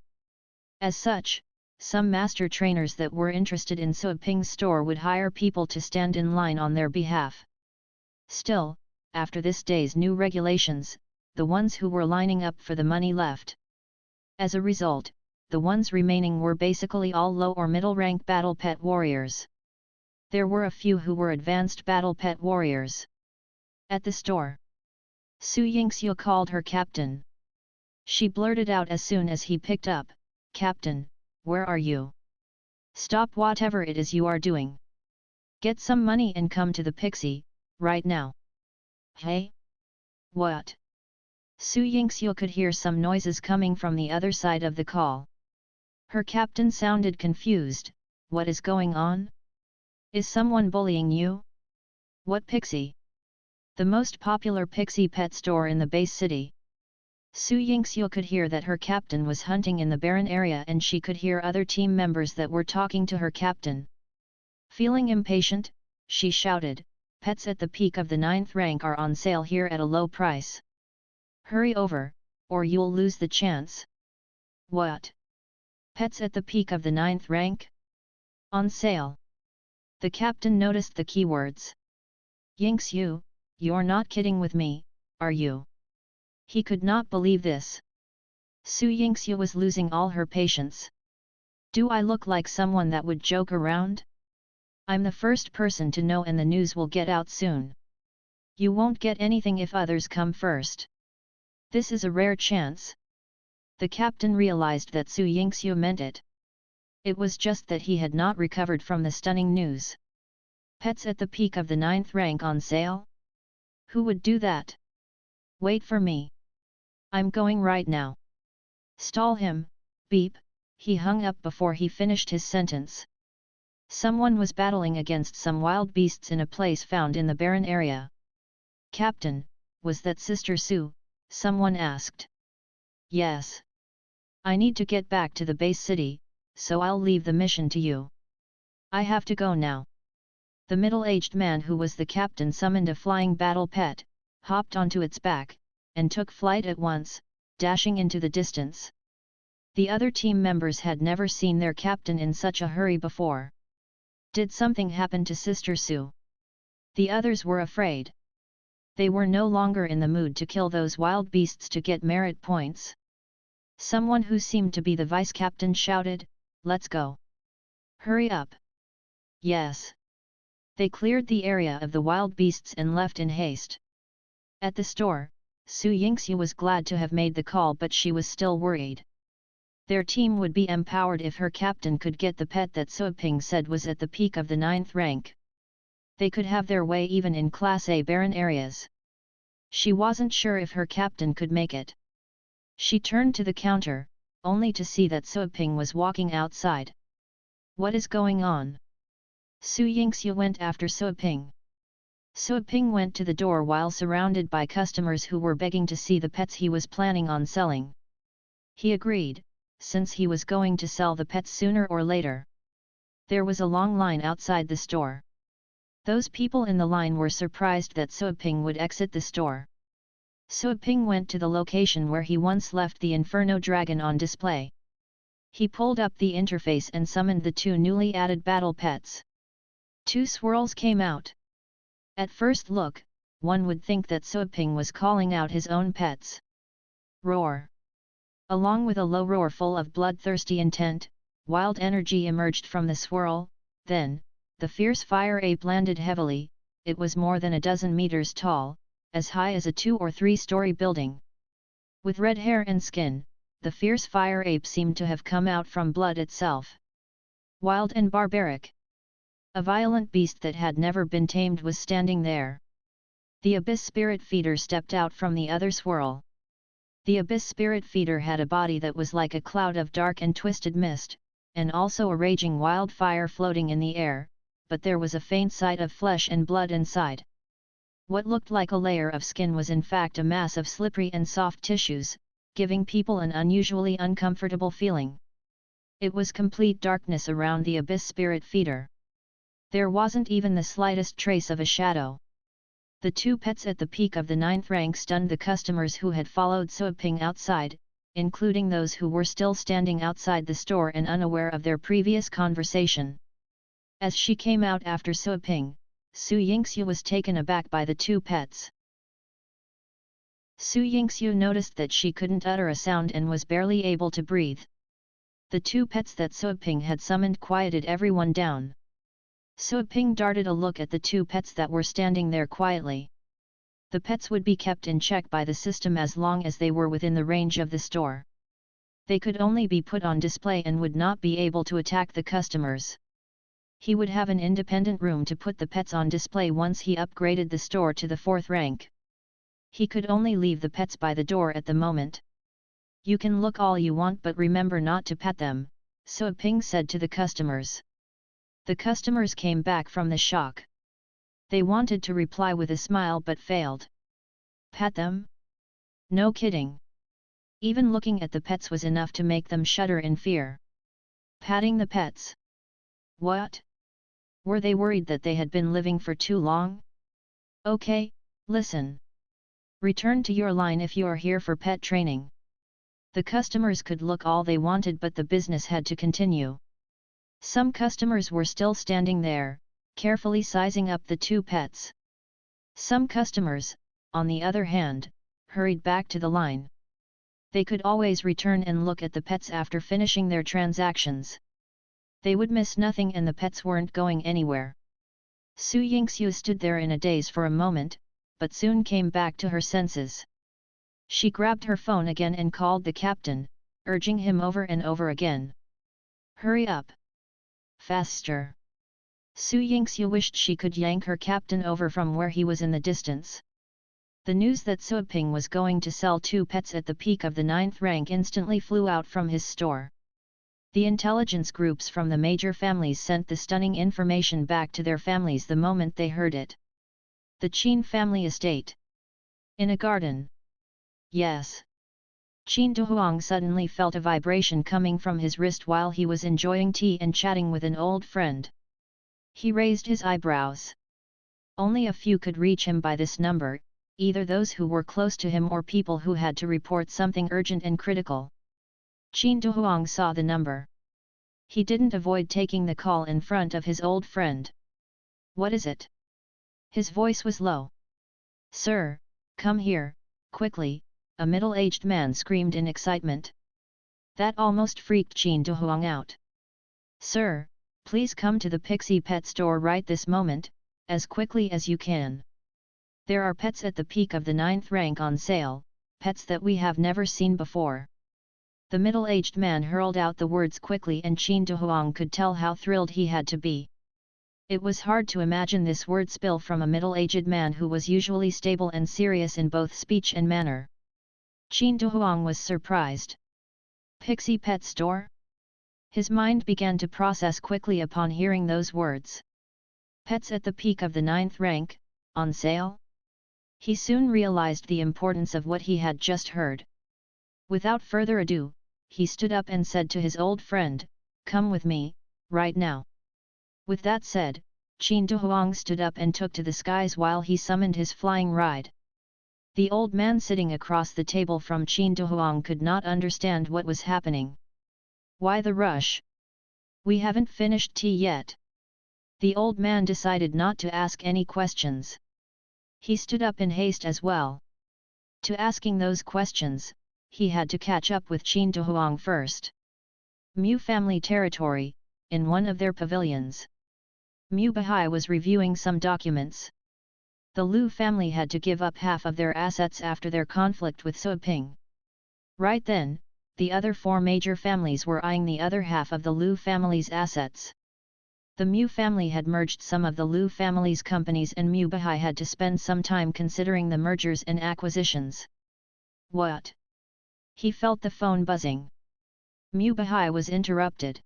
As such, some master trainers that were interested in Suiping's store would hire people to stand in line on their behalf. Still, after this day's new regulations, the ones who were lining up for the money left. As a result, the ones remaining were basically all low or middle rank battle pet warriors. There were a few who were advanced battle pet warriors. At the store, Su Yingxiu called her captain. She blurted out as soon as he picked up, "Captain, where are you? Stop whatever it is you are doing. Get some money and come to the Pixie, right now." "Hey? What?" Su Yingxiu could hear some noises coming from the other side of the call. Her captain sounded confused. "What is going on? Is someone bullying you? What Pixie?" "The most popular Pixie pet store in the base city." Su Yingxiu could hear that her captain was hunting in the barren area and she could hear other team members that were talking to her captain. Feeling impatient, she shouted, "Pets at the peak of the 9th rank are on sale here at a low price. Hurry over, or you'll lose the chance." "What? Pets at the peak of the 9th rank? On sale?" The captain noticed the keywords. "Yingxiu, you're not kidding with me, are you?" He could not believe this. Su Yingxiu was losing all her patience. "Do I look like someone that would joke around? I'm the first person to know and the news will get out soon. You won't get anything if others come first. This is a rare chance." The captain realized that Su Yingxiu meant it. It was just that he had not recovered from the stunning news. Pets at the peak of the 9th rank on sale? Who would do that? Wait for me. I'm going right now. Stall him, beep, he hung up before he finished his sentence. Someone was battling against some wild beasts in a place found in the barren area. "Captain, was that Sister Su?" someone asked. "Yes. I need to get back to the base city, so I'll leave the mission to you. I have to go now." The middle-aged man who was the captain summoned a flying battle pet, hopped onto its back, and took flight at once, dashing into the distance. The other team members had never seen their captain in such a hurry before. Did something happen to Sister Su? The others were afraid. They were no longer in the mood to kill those wild beasts to get merit points. Someone who seemed to be the vice-captain shouted, "Let's go! Hurry up!" Yes. They cleared the area of the wild beasts and left in haste. At the store, Su Yingxiu was glad to have made the call, but she was still worried. Their team would be empowered if her captain could get the pet that Suiping said was at the peak of the 9th rank. They could have their way even in Class A barren areas. She wasn't sure if her captain could make it. She turned to the counter, only to see that Suiping was walking outside. What is going on? Su Yingxiu went after Suiping. Suiping went to the door while surrounded by customers who were begging to see the pets he was planning on selling. He agreed, since he was going to sell the pets sooner or later. There was a long line outside the store. Those people in the line were surprised that Suiping would exit the store. Suiping went to the location where he once left the Inferno Dragon on display. He pulled up the interface and summoned the two newly added battle pets. Two swirls came out. At first look, one would think that Suiping was calling out his own pets. Roar! Along with a low roar full of bloodthirsty intent, wild energy emerged from the swirl. Then, the fierce fire ape landed heavily. It was more than a dozen meters tall, as high as a 2- or 3-story building. With red hair and skin, the fierce fire ape seemed to have come out from blood itself. Wild and barbaric. A violent beast that had never been tamed was standing there. The Abyss Spirit Feeder stepped out from the other swirl. The Abyss Spirit Feeder had a body that was like a cloud of dark and twisted mist, and also a raging wildfire floating in the air, but there was a faint sight of flesh and blood inside. What looked like a layer of skin was in fact a mass of slippery and soft tissues, giving people an unusually uncomfortable feeling. It was complete darkness around the Abyss Spirit Feeder. There wasn't even the slightest trace of a shadow. The 2 pets at the peak of the 9th rank stunned the customers who had followed Suaping outside, including those who were still standing outside the store and unaware of their previous conversation. As she came out after Suaping, Su Yingxiu was taken aback by the 2 pets. Su Yingxiu noticed that she couldn't utter a sound and was barely able to breathe. The 2 pets that Suaping had summoned quieted everyone down. Suaping darted a look at the 2 pets that were standing there quietly. The pets would be kept in check by the system as long as they were within the range of the store. They could only be put on display and would not be able to attack the customers. He would have an independent room to put the pets on display once he upgraded the store to the 4th rank. He could only leave the pets by the door at the moment. "You can look all you want, but remember not to pet them," Suaping said to the customers. The customers came back from the shock. They wanted to reply with a smile but failed. Pat them? No kidding. Even looking at the pets was enough to make them shudder in fear. Patting the pets? What? Were they worried that they had been living for too long? Okay, listen. Return to your line if you are here for pet training. The customers could look all they wanted, but the business had to continue. Some customers were still standing there, carefully sizing up the 2 pets. Some customers, on the other hand, hurried back to the line. They could always return and look at the pets after finishing their transactions. They would miss nothing and the pets weren't going anywhere. Su Yingxiu stood there in a daze for a moment, but soon came back to her senses. She grabbed her phone again and called the captain, urging him over and over again. Hurry up! Faster! Su Yingxiu wished she could yank her captain over from where he was in the distance. The news that Suaping was going to sell 2 pets at the peak of the 9th rank instantly flew out from his store. The intelligence groups from the major families sent the stunning information back to their families the moment they heard it. The Qin family estate. In a garden. Yes. Qin Duhuang suddenly felt a vibration coming from his wrist while he was enjoying tea and chatting with an old friend. He raised his eyebrows. Only a few could reach him by this number, either those who were close to him or people who had to report something urgent and critical. Qin Duhuang saw the number. He didn't avoid taking the call in front of his old friend. What is it? His voice was low. Sir, come here, quickly, a middle-aged man screamed in excitement. That almost freaked Qin Duhuang out. Sir, please come to the Pixie Pet Store right this moment, as quickly as you can. There are pets at the peak of the 9th rank on sale, pets that we have never seen before. The middle-aged man hurled out the words quickly and Qin Duhuang could tell how thrilled he had to be. It was hard to imagine this word spill from a middle-aged man who was usually stable and serious in both speech and manner. Qin Duhuang was surprised. Pixie Pet Store? His mind began to process quickly upon hearing those words. Pets at the peak of the 9th rank, on sale? He soon realized the importance of what he had just heard. Without further ado, he stood up and said to his old friend, "Come with me, right now." With that said, Qin Duhuang stood up and took to the skies while he summoned his flying ride. The old man sitting across the table from Qin Duhuang could not understand what was happening. Why the rush? We haven't finished tea yet. The old man decided not to ask any questions. He stood up in haste as well. To asking those questions, he had to catch up with Qin Duhuang first. Mu family territory, in one of their pavilions. Mu Bahai was reviewing some documents. The Lu family had to give up half of their assets after their conflict with Suiping. Right then, the other four major families were eyeing the other half of the Lu family's assets. The Mu family had merged some of the Lu family's companies and Mu Bahai had to spend some time considering the mergers and acquisitions. What? He felt the phone buzzing. Mu Bahai was interrupted.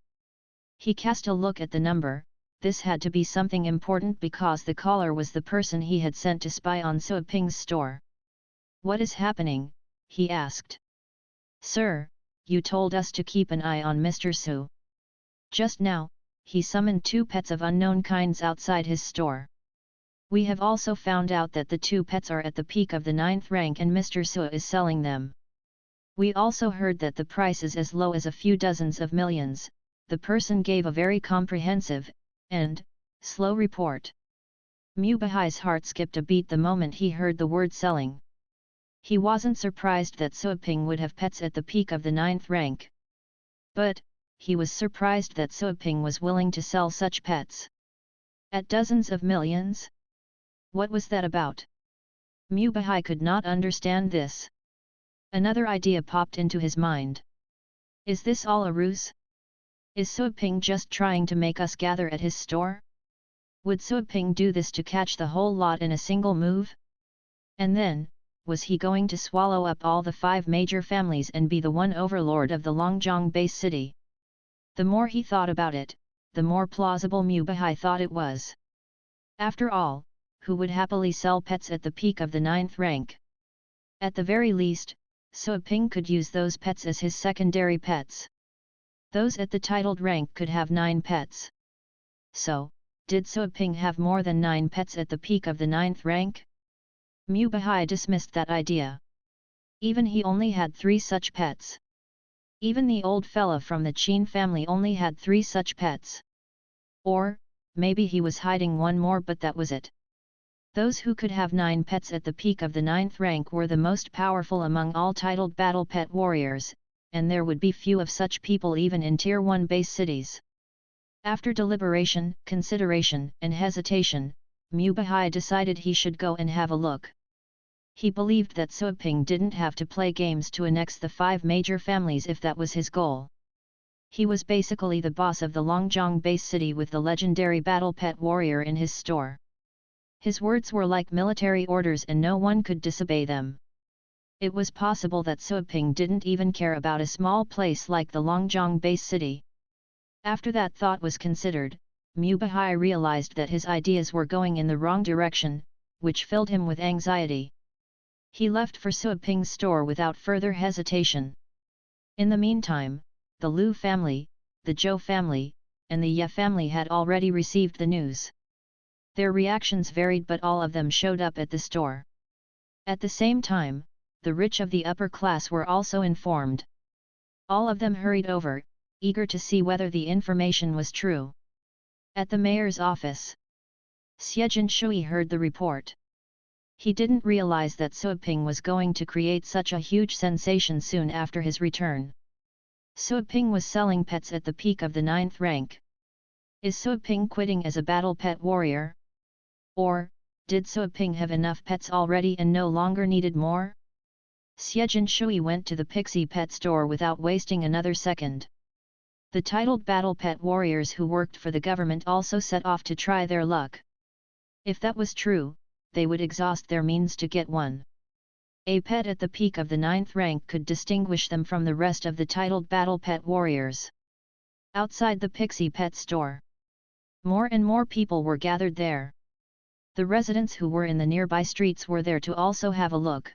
He cast a look at the number. This had to be something important because the caller was the person he had sent to spy on Suiping's store. What is happening? He asked. Sir, you told us to keep an eye on Mr. Su. Just now, he summoned 2 pets of unknown kinds outside his store. We have also found out that the 2 pets are at the peak of the 9th rank and Mr. Su is selling them. We also heard that the price is as low as a few dozens of millions. The person gave a very comprehensive, and slow report. Mu Bahai's heart skipped a beat the moment he heard the word selling. He wasn't surprised that Suiping would have pets at the peak of the 9th rank. But, he was surprised that Suiping was willing to sell such pets. At dozens of millions? What was that about? Mu Bahai could not understand this. Another idea popped into his mind. Is this all a ruse? Is Suiping just trying to make us gather at his store? Would Suiping do this to catch the whole lot in a single move? And then, was he going to swallow up all the 5 major families and be the one overlord of the Longjiang base city? The more he thought about it, the more plausible Mu Bahai thought it was. After all, who would happily sell pets at the peak of the 9th rank? At the very least, Suiping could use those pets as his secondary pets. Those at the titled rank could have 9 pets. So, did Suiping have more than 9 pets at the peak of the 9th rank? Mu Bahai dismissed that idea. Even he only had 3 such pets. Even the old fella from the Qin family only had 3 such pets. Or, maybe he was hiding one more but that was it. Those who could have 9 pets at the peak of the 9th rank were the most powerful among all titled battle pet warriors, and there would be few of such people even in Tier 1 base cities. After deliberation, consideration, and hesitation, Mu Bahai decided he should go and have a look. He believed that Suiping didn't have to play games to annex the 5 major families if that was his goal. He was basically the boss of the Longjiang base city with the legendary battle pet warrior in his store. His words were like military orders and no one could disobey them. It was possible that Suiping didn't even care about a small place like the Longjiang base city. After that thought was considered, Mu Bahai realized that his ideas were going in the wrong direction, which filled him with anxiety. He left for Suiping's store without further hesitation. In the meantime, the Lu family, the Zhou family, and the Ye family had already received the news. Their reactions varied but all of them showed up at the store. At the same time, the rich of the upper class were also informed. All of them hurried over, eager to see whether the information was true. At the mayor's office, Xiejin Shui heard the report. He didn't realize that Suiping was going to create such a huge sensation soon after his return. Suiping was selling pets at the peak of the 9th rank. Is Suiping quitting as a battle pet warrior? Or, did Suiping have enough pets already and no longer needed more? Xiejin Shui went to the Pixie Pet Store without wasting another second. The titled battle pet warriors who worked for the government also set off to try their luck. If that was true, they would exhaust their means to get one. A pet at the peak of the 9th rank could distinguish them from the rest of the titled battle pet warriors. Outside the Pixie Pet Store, more and more people were gathered there. The residents who were in the nearby streets were there to also have a look.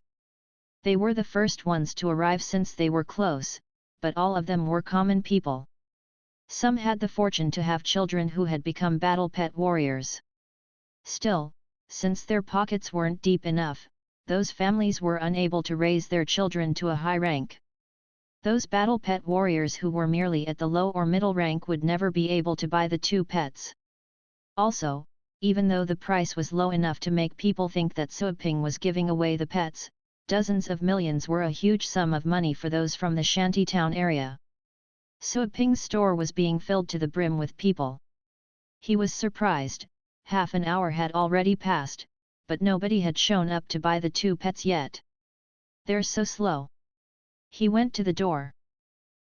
They were the first ones to arrive since they were close, but all of them were common people. Some had the fortune to have children who had become battle pet warriors. Still, since their pockets weren't deep enough, those families were unable to raise their children to a high rank. Those battle pet warriors who were merely at the low or middle rank would never be able to buy the 2 pets. Also, even though the price was low enough to make people think that Suiping was giving away the pets, dozens of millions were a huge sum of money for those from the shantytown area. Suaping's store was being filled to the brim with people. He was surprised, half an hour had already passed, but nobody had shown up to buy the 2 pets yet. They're so slow. He went to the door.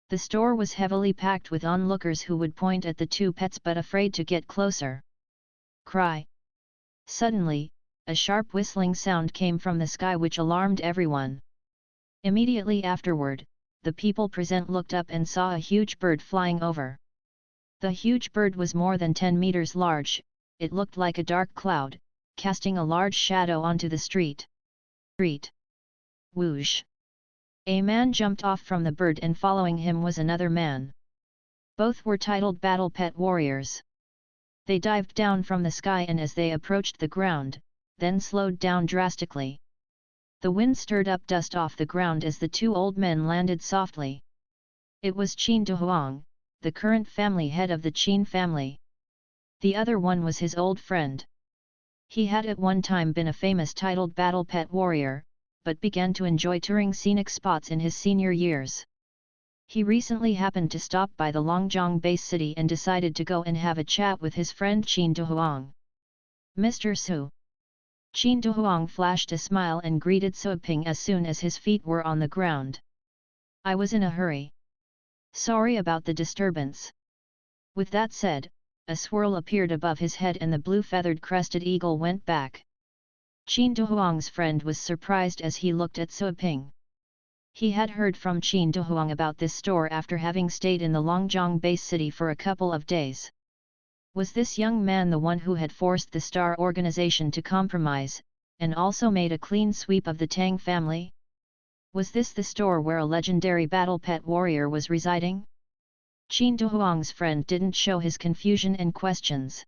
The store was heavily packed with onlookers who would point at the 2 pets but afraid to get closer. Cry! Suddenly, a sharp whistling sound came from the sky which alarmed everyone. Immediately afterward, the people present looked up and saw a huge bird flying over. The huge bird was more than 10 meters large, it looked like a dark cloud, casting a large shadow onto the street. Whoosh! A man jumped off from the bird and following him was another man. Both were titled Battle Pet Warriors. They dived down from the sky and as they approached the ground, then slowed down drastically. The wind stirred up dust off the ground as the 2 old men landed softly. It was Qin Duhuang, the current family head of the Qin family. The other one was his old friend. He had at one time been a famous titled Battle Pet Warrior, but began to enjoy touring scenic spots in his senior years. He recently happened to stop by the Longjiang base city and decided to go and have a chat with his friend Qin Duhuang. Mr. Su. Qin Duhuang flashed a smile and greeted Suaping as soon as his feet were on the ground. I was in a hurry. Sorry about the disturbance. With that said, a swirl appeared above his head and the blue-feathered crested eagle went back. Qin Duhuang's friend was surprised as he looked at Suaping. He had heard from Qin Duhuang about this store after having stayed in the Longjiang base city for a couple of days. Was this young man the one who had forced the Star organization to compromise, and also made a clean sweep of the Tang family? Was this the store where a legendary battle pet warrior was residing? Qin Duhuang's friend didn't show his confusion and questions.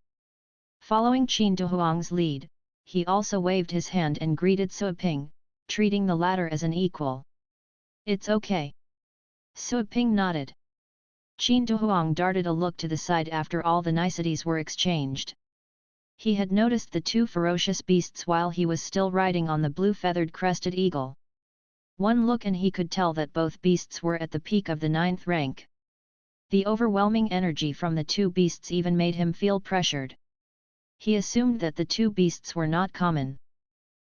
Following Qin Duhuang's lead, he also waved his hand and greeted Suaping, treating the latter as an equal. It's okay. Suaping nodded. Qin Duhuang darted a look to the side after all the niceties were exchanged. He had noticed the 2 ferocious beasts while he was still riding on the blue-feathered crested eagle. One look and he could tell that both beasts were at the peak of the 9th rank. The overwhelming energy from the 2 beasts even made him feel pressured. He assumed that the 2 beasts were not common.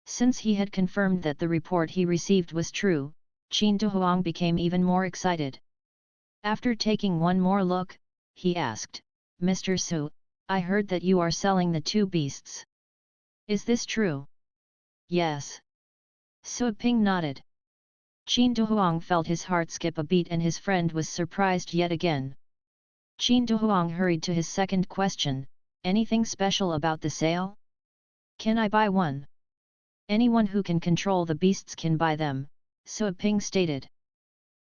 Since he had confirmed that the report he received was true, Qin Duhuang became even more excited. After taking one more look, he asked, Mr. Su, I heard that you are selling the 2 beasts. Is this true? Yes. Suaping nodded. Qin Duhuang felt his heart skip a beat and his friend was surprised yet again. Qin Duhuang hurried to his second question, anything special about the sale? Can I buy one? Anyone who can control the beasts can buy them, Suaping stated.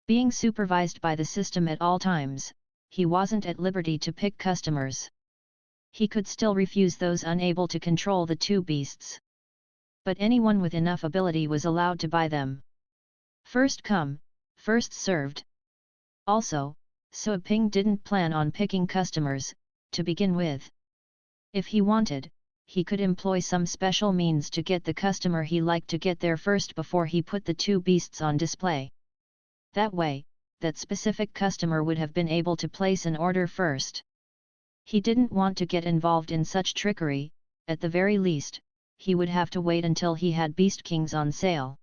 Being supervised by the system at all times, he wasn't at liberty to pick customers. He could still refuse those unable to control the 2 beasts. But anyone with enough ability was allowed to buy them. First come, first served. Also, Suaping didn't plan on picking customers, to begin with. If he wanted, he could employ some special means to get the customer he liked to get there first before he put the 2 beasts on display. That way, that specific customer would have been able to place an order first. He didn't want to get involved in such trickery, at the very least, he would have to wait until he had Beast Kings on sale.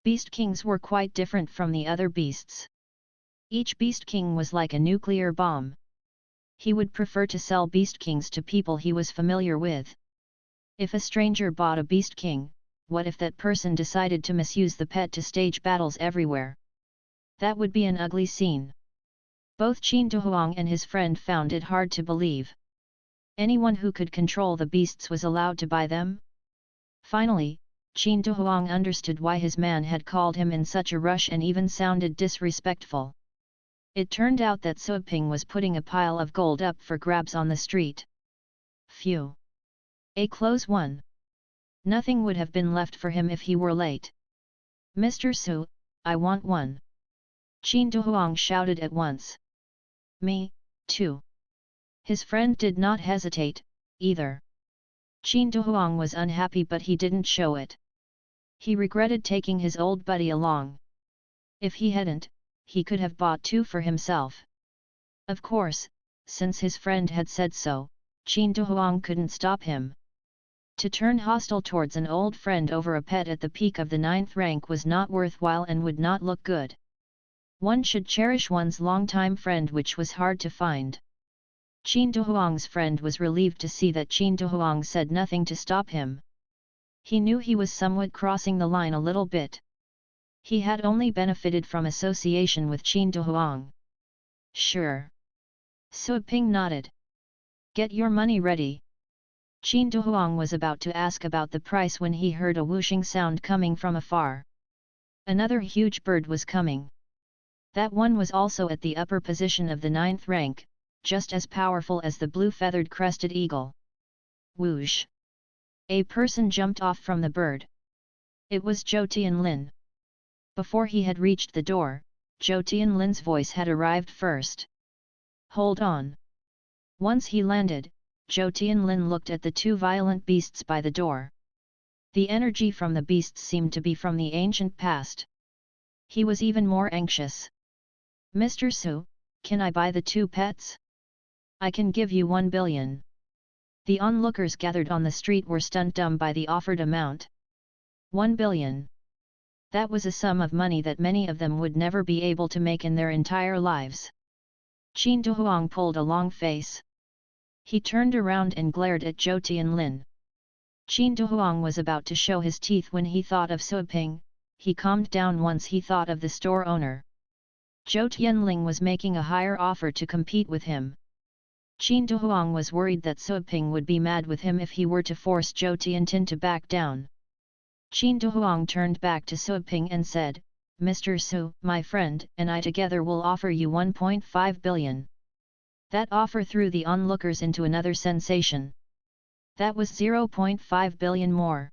Beast Kings were quite different from the other beasts. Each Beast King was like a nuclear bomb. He would prefer to sell Beast Kings to people he was familiar with. If a stranger bought a Beast King, what if that person decided to misuse the pet to stage battles everywhere? That would be an ugly scene. Both Qin Duhuang and his friend found it hard to believe. Anyone who could control the beasts was allowed to buy them? Finally, Qin Duhuang understood why his man had called him in such a rush and even sounded disrespectful. It turned out that Suaping was putting a pile of gold up for grabs on the street. Phew! A close one. Nothing would have been left for him if he were late. Mr. Su, I want one. Qin Duhuang shouted at once. Me, too. His friend did not hesitate, either. Qin Duhuang was unhappy but he didn't show it. He regretted taking his old buddy along. If he hadn't, he could have bought 2 for himself. Of course, since his friend had said so, Qin Dehuang couldn't stop him. To turn hostile towards an old friend over a pet at the peak of the 9th rank was not worthwhile and would not look good. One should cherish one's long-time friend, which was hard to find. Qin Dehuang's friend was relieved to see that Qin Dehuang said nothing to stop him. He knew he was somewhat crossing the line a little bit. He had only benefited from association with Qin Dehuang. Sure. Su Ping nodded. Get your money ready. Qin Dehuang was about to ask about the price when he heard a whooshing sound coming from afar. Another huge bird was coming. That one was also at the upper position of the 9th rank, just as powerful as the blue-feathered crested eagle. Whoosh! A person jumped off from the bird. It was Zhou Tianlin. Before he had reached the door, Zhou Tianlin's voice had arrived first. Hold on. Once he landed, Zhou Tianlin looked at the two violent beasts by the door. The energy from the beasts seemed to be from the ancient past. He was even more anxious. Mr. Su, can I buy the two pets? I can give you 1 billion. The onlookers gathered on the street were stunned dumb by the offered amount. 1 billion. That was a sum of money that many of them would never be able to make in their entire lives. Qin Dehuang pulled a long face. He turned around and glared at Zhou Tianlin. Qin Dehuang was about to show his teeth when he thought of Su Ping. He calmed down once he thought of the store owner. Zhou Tianling was making a higher offer to compete with him. Qin Dehuang was worried that Su Ping would be mad with him if he were to force Zhou Tiantin to back down. Qin Dehuang turned back to Su Ping and said, Mr. Su, my friend, and I together will offer you 1.5 billion. That offer threw the onlookers into another sensation. That was 0.5 billion more.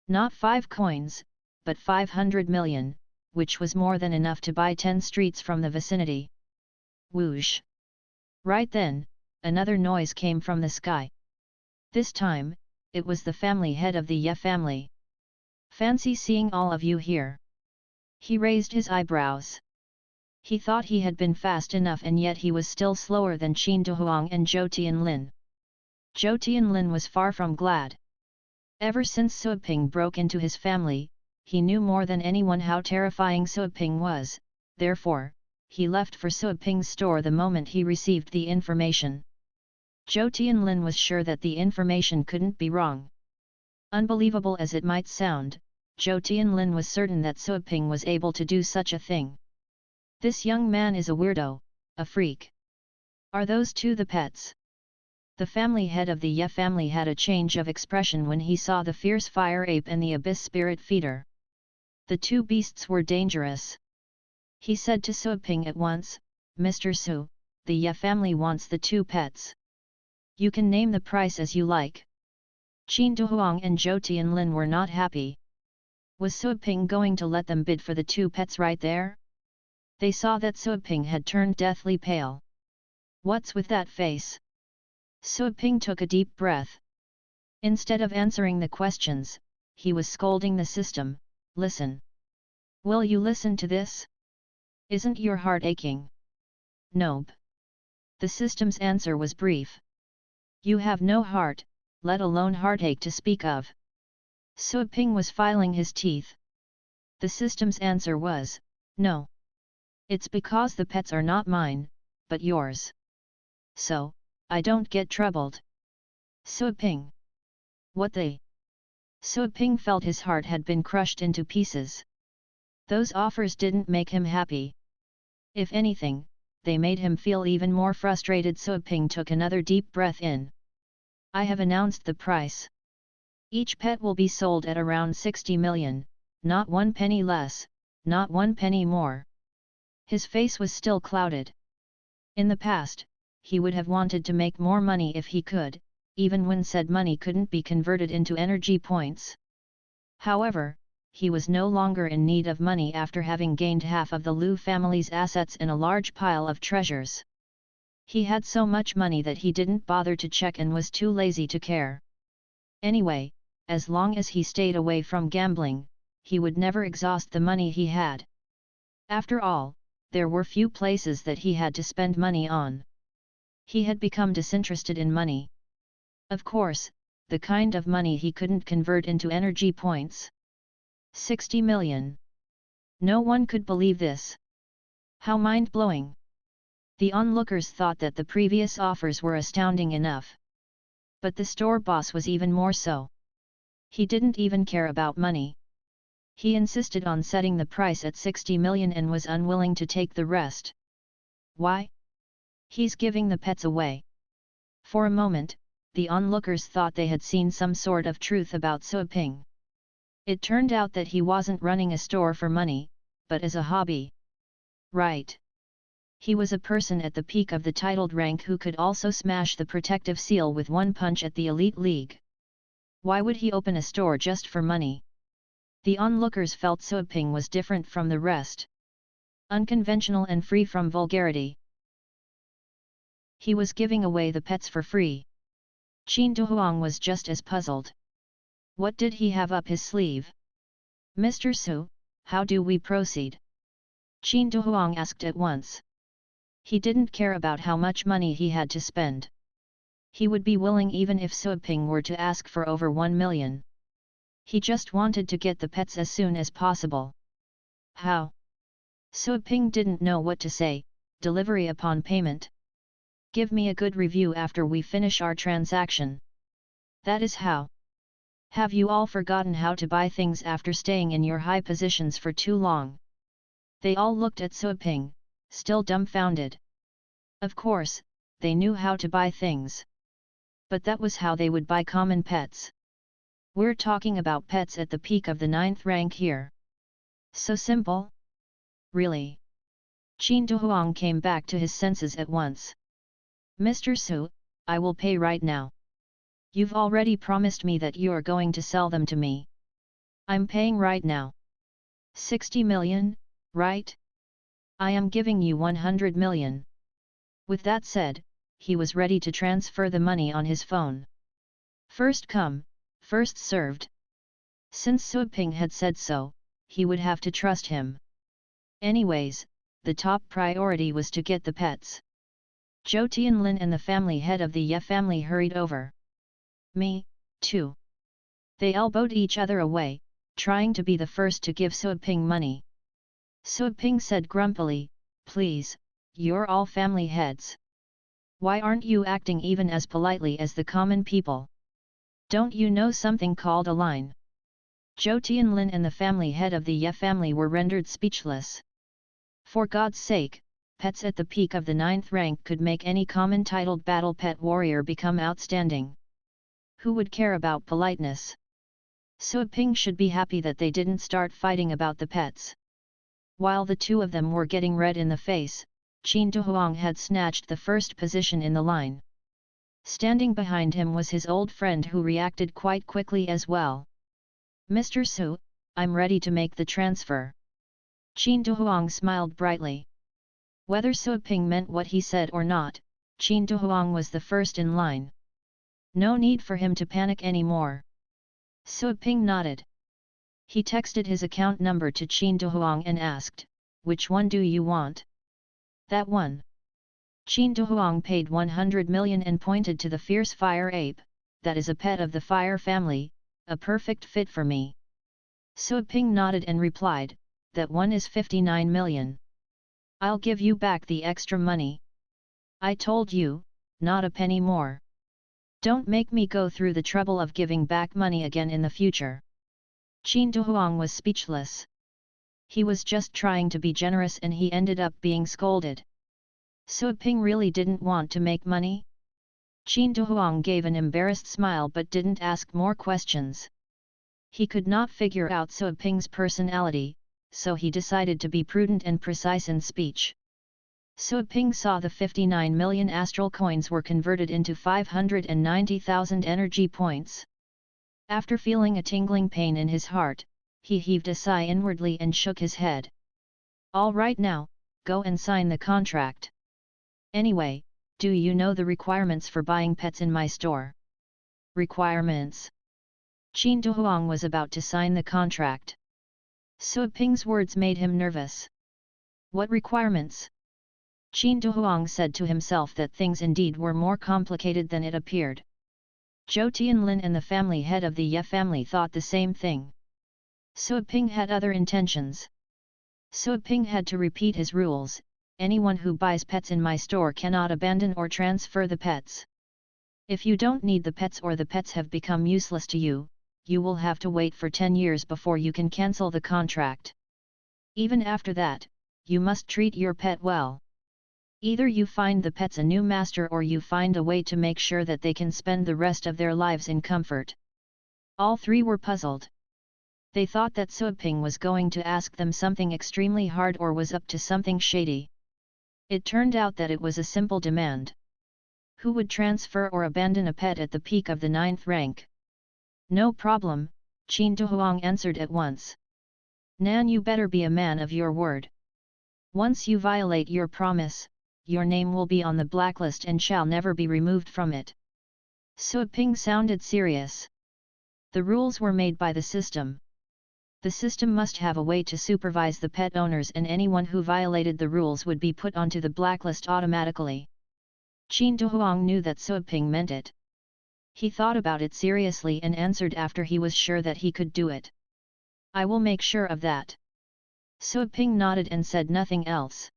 Not 5 coins, but 500 million, which was more than enough to buy 10 streets from the vicinity. Whoosh! Right then, another noise came from the sky. This time, it was the family head of the Ye family. Fancy seeing all of you here. He raised his eyebrows. He thought he had been fast enough, and yet he was still slower than Qin Dehuang and Zhou Tianlin. Zhou Tianlin was far from glad. Ever since Su Ping broke into his family, he knew more than anyone how terrifying Su Ping was, therefore, he left for Su Ping's store the moment he received the information. Zhou Tianlin was sure that the information couldn't be wrong. Unbelievable as it might sound, Zhou Tianlin was certain that Su Ping was able to do such a thing. This young man is a weirdo, a freak. Are those two the pets? The family head of the Ye family had a change of expression when he saw the fierce fire ape and the abyss spirit feeder. The two beasts were dangerous. He said to Su Ping at once, Mr. Su, the Ye family wants the two pets. You can name the price as you like. Qin Dehuang and Zhou Tianlin were not happy. Was Su Ping going to let them bid for the two pets right there? They saw that Su Ping had turned deathly pale. What's with that face? Su Ping took a deep breath. Instead of answering the questions, he was scolding the system. Listen. Will you listen to this? Isn't your heart aching? Nope. The system's answer was brief. You have no heart, let alone heartache to speak of. Su Ping was filing his teeth. The system's answer was, no. It's because the pets are not mine, but yours. So, I don't get troubled. Su Ping. What they? Su Ping felt his heart had been crushed into pieces. Those offers didn't make him happy. If anything, they made him feel even more frustrated. Su Ping took another deep breath in. I have announced the price. Each pet will be sold at around 60 million, not 1 penny less, not 1 penny more. His face was still clouded. In the past, he would have wanted to make more money if he could, even when said money couldn't be converted into energy points. However, he was no longer in need of money after having gained half of the Liu family's assets in a large pile of treasures. He had so much money that he didn't bother to check and was too lazy to care. Anyway, as long as he stayed away from gambling, he would never exhaust the money he had. After all, there were few places that he had to spend money on. He had become disinterested in money. Of course, the kind of money he couldn't convert into energy points. 60 million. No one could believe this. How mind-blowing! The onlookers thought that the previous offers were astounding enough. But the store boss was even more so. He didn't even care about money. He insisted on setting the price at 60 million and was unwilling to take the rest. Why? He's giving the pets away. For a moment, the onlookers thought they had seen some sort of truth about Suaping. It turned out that he wasn't running a store for money, but as a hobby. Right. He was a person at the peak of the titled rank who could also smash the protective seal with one punch at the elite league. Why would he open a store just for money? The onlookers felt Suaping was different from the rest. Unconventional and free from vulgarity. He was giving away the pets for free. Qin Duhuang was just as puzzled. What did he have up his sleeve? Mr. Su, how do we proceed? Qin Duhuang asked at once. He didn't care about how much money he had to spend. He would be willing even if Suaping were to ask for over 1 million. He just wanted to get the pets as soon as possible. How? Suaping didn't know what to say. Delivery upon payment. Give me a good review after we finish our transaction. That is how. Have you all forgotten how to buy things after staying in your high positions for too long? They all looked at Suaping, still dumbfounded. Of course, they knew how to buy things. But that was how they would buy common pets. We're talking about pets at the peak of the 9th rank here. So simple? Really? Qin Duhuang came back to his senses at once. Mr. Su, I will pay right now. You've already promised me that you're going to sell them to me. I'm paying right now. 60 million, right? I am giving you 100 million. With that said, he was ready to transfer the money on his phone. First come, first served. Since Suaping had said so, he would have to trust him. Anyways, the top priority was to get the pets. Zhou Tianlin and the family head of the Ye family hurried over. Me, too. They elbowed each other away, trying to be the first to give Suaping money. Suaping said grumpily, please, you're all family heads. Why aren't you acting even as politely as the common people? Don't you know something called a line? Zhou Tianlin and the family head of the Ye family were rendered speechless. For God's sake, pets at the peak of the 9th rank could make any common titled battle pet warrior become outstanding. Who would care about politeness? Suaping should be happy that they didn't start fighting about the pets. While the two of them were getting red in the face, Qin Duhuang had snatched the first position in the line. Standing behind him was his old friend who reacted quite quickly as well. Mr. Su, I'm ready to make the transfer. Qin Duhuang smiled brightly. Whether Suaping meant what he said or not, Qin Duhuang was the first in line. No need for him to panic anymore. Suaping nodded. He texted his account number to Qin Duhuang and asked, which one do you want? That one. Qin Duhuang paid 100 million and pointed to the fierce fire ape. That is a pet of the fire family, a perfect fit for me. Suaping nodded and replied, that one is 59 million. I'll give you back the extra money. I told you, not a penny more. Don't make me go through the trouble of giving back money again in the future. Qin Duhuang was speechless. He was just trying to be generous and he ended up being scolded. Suaping really didn't want to make money? Qin Duhuang gave an embarrassed smile but didn't ask more questions. He could not figure out Suaping's personality, so he decided to be prudent and precise in speech. Suaping saw the 59 million astral coins were converted into 590,000 energy points. After feeling a tingling pain in his heart, he heaved a sigh inwardly and shook his head. All right now, go and sign the contract. Anyway, do you know the requirements for buying pets in my store? Requirements? Qin Duhuang was about to sign the contract. Suaping's words made him nervous. What requirements? Qin Duhuang said to himself that things indeed were more complicated than it appeared. Zhou Tianlin and the family head of the Ye family thought the same thing. Suiping had other intentions. Suiping had to repeat his rules: anyone who buys pets in my store cannot abandon or transfer the pets. If you don't need the pets or the pets have become useless to you, you will have to wait for 10 years before you can cancel the contract. Even after that, you must treat your pet well. Either you find the pets a new master or you find a way to make sure that they can spend the rest of their lives in comfort. All three were puzzled. They thought that Suiping was going to ask them something extremely hard or was up to something shady. It turned out that it was a simple demand. Who would transfer or abandon a pet at the peak of the 9th rank? No problem, Qin Duhuang answered at once. Nan, you better be a man of your word. Once you violate your promise, your name will be on the blacklist and shall never be removed from it. Suiping sounded serious. The rules were made by the system. The system must have a way to supervise the pet owners, and anyone who violated the rules would be put onto the blacklist automatically. Qin Duhuang knew that Suiping meant it. He thought about it seriously and answered after he was sure that he could do it. I will make sure of that. Suiping nodded and said nothing else.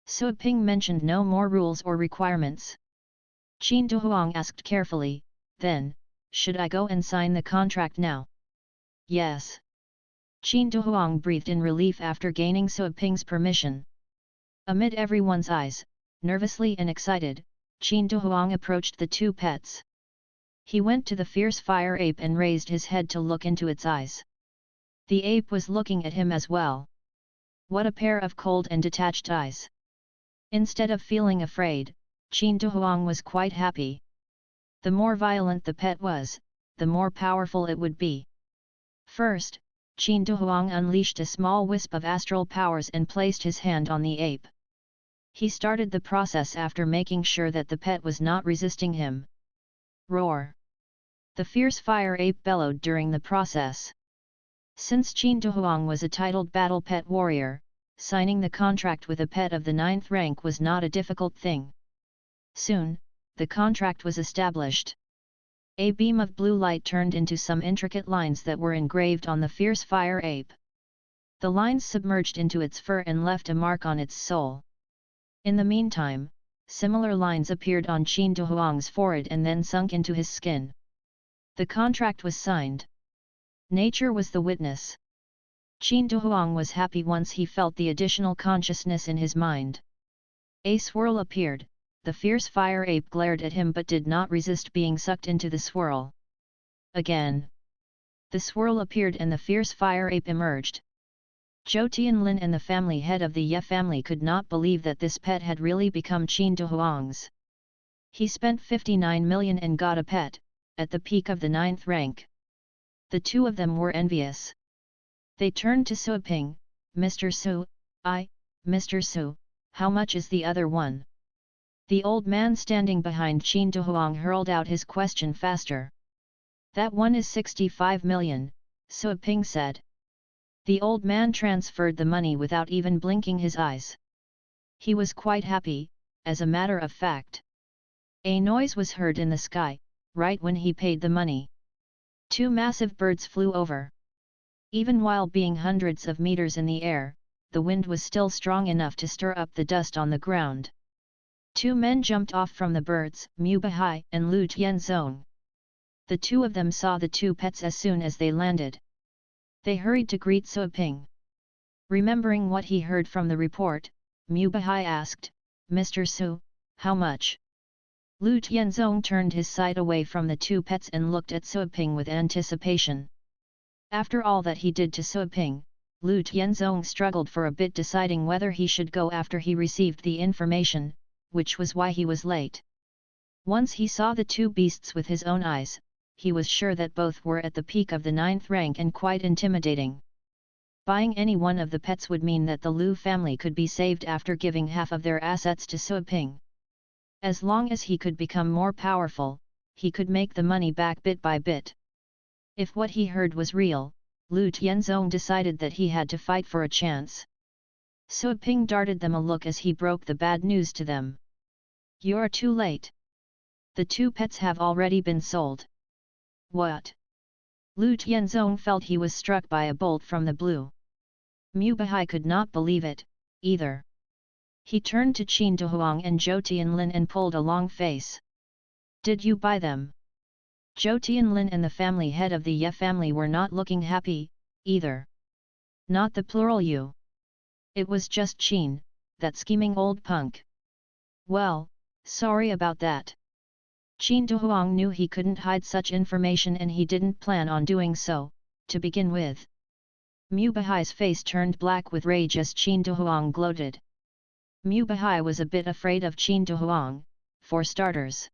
Suiping mentioned no more rules or requirements. Qin Duhuang asked carefully, then, should I go and sign the contract now? Yes. Qin Duhuang breathed in relief after gaining Suiping's permission. Amid everyone's eyes, nervously and excited, Qin Duhuang approached the two pets. He went to the fierce fire ape and raised his head to look into its eyes. The ape was looking at him as well. What a pair of cold and detached eyes! Instead of feeling afraid, Qin Duhuang was quite happy. The more violent the pet was, the more powerful it would be. First, Qin Duhuang unleashed a small wisp of astral powers and placed his hand on the ape. He started the process after making sure that the pet was not resisting him. Roar! The fierce fire ape bellowed during the process. Since Qin Duhuang was a titled battle pet warrior, signing the contract with a pet of the 9th rank was not a difficult thing. Soon, the contract was established. A beam of blue light turned into some intricate lines that were engraved on the fierce fire ape. The lines submerged into its fur and left a mark on its soul. In the meantime, similar lines appeared on Qin Duhuang's forehead and then sunk into his skin. The contract was signed. Nature was the witness. Qin Duhuang was happy once he felt the additional consciousness in his mind. A swirl appeared. The fierce fire ape glared at him but did not resist being sucked into the swirl. Again. The swirl appeared and the fierce fire ape emerged. Zhou Tianlin and the family head of the Ye family could not believe that this pet had really become Qin Duhuang's. He spent 59 million and got a pet, at the peak of the 9th rank. The two of them were envious. They turned to Suiping, Mr. Su, Mr. Su, how much is the other one? The old man standing behind Qin Duhuang hurled out his question faster. That one is 65 million, Suiping said. The old man transferred the money without even blinking his eyes. He was quite happy, as a matter of fact. A noise was heard in the sky, right when he paid the money. Two massive birds flew over. Even while being hundreds of meters in the air, the wind was still strong enough to stir up the dust on the ground. Two men jumped off from the birds, Mu Bahai and Lu Tianzong. The two of them saw the two pets as soon as they landed. They hurried to greet Suiping. Remembering what he heard from the report, Mu Bahai asked, Mr. Su, how much? Lu Tianzong turned his sight away from the two pets and looked at Suiping with anticipation. After all that he did to Suiping, Lu Tianzong struggled for a bit, deciding whether he should go after he received the information, which was why he was late. Once he saw the two beasts with his own eyes, he was sure that both were at the peak of the 9th rank and quite intimidating. Buying any one of the pets would mean that the Lu family could be saved after giving half of their assets to Suiping. As long as he could become more powerful, he could make the money back bit by bit. If what he heard was real, Lu Tianzong decided that he had to fight for a chance. Suaping darted them a look as he broke the bad news to them. You're too late. The 2 pets have already been sold. What? Lu Tianzong felt he was struck by a bolt from the blue. Mu Bahai could not believe it, either. He turned to Qin Dehuang and Zhou Tianlin and pulled a long face. Did you buy them? Zhou Tianlin and the family head of the Ye family were not looking happy, either. Not the plural you. It was just Qin, that scheming old punk. Well, sorry about that. Qin Dehuang knew he couldn't hide such information and he didn't plan on doing so, to begin with. Mu Bahai's face turned black with rage as Qin Dehuang gloated. Mu Bahai was a bit afraid of Qin Dehuang, for starters.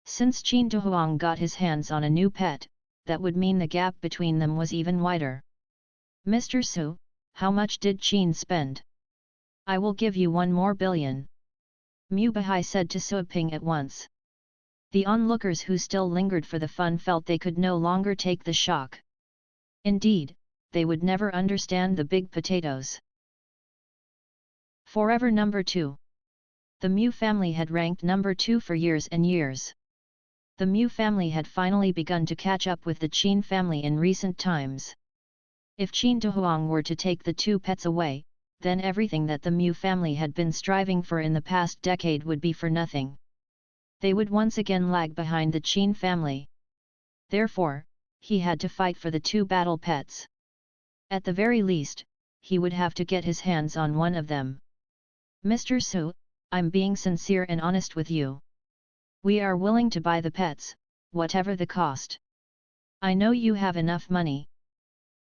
Since Qin Dehuang got his hands on a new pet, that would mean the gap between them was even wider. Mr. Su, how much did Qin spend? I will give you 1 more billion. Mu Bahai said to Suaping at once. The onlookers who still lingered for the fun felt they could no longer take the shock. Indeed, they would never understand the big potatoes. Forever number 2. The Mu family had ranked number 2 for years and years. The Mu family had finally begun to catch up with the Qin family in recent times. If Qin Dehuang were to take the 2 pets away, then everything that the Mu family had been striving for in the past decade would be for nothing. They would once again lag behind the Qin family. Therefore, he had to fight for the 2 battle pets. At the very least, he would have to get his hands on one of them. Mr. Su, I'm being sincere and honest with you. We are willing to buy the pets, whatever the cost. I know you have enough money.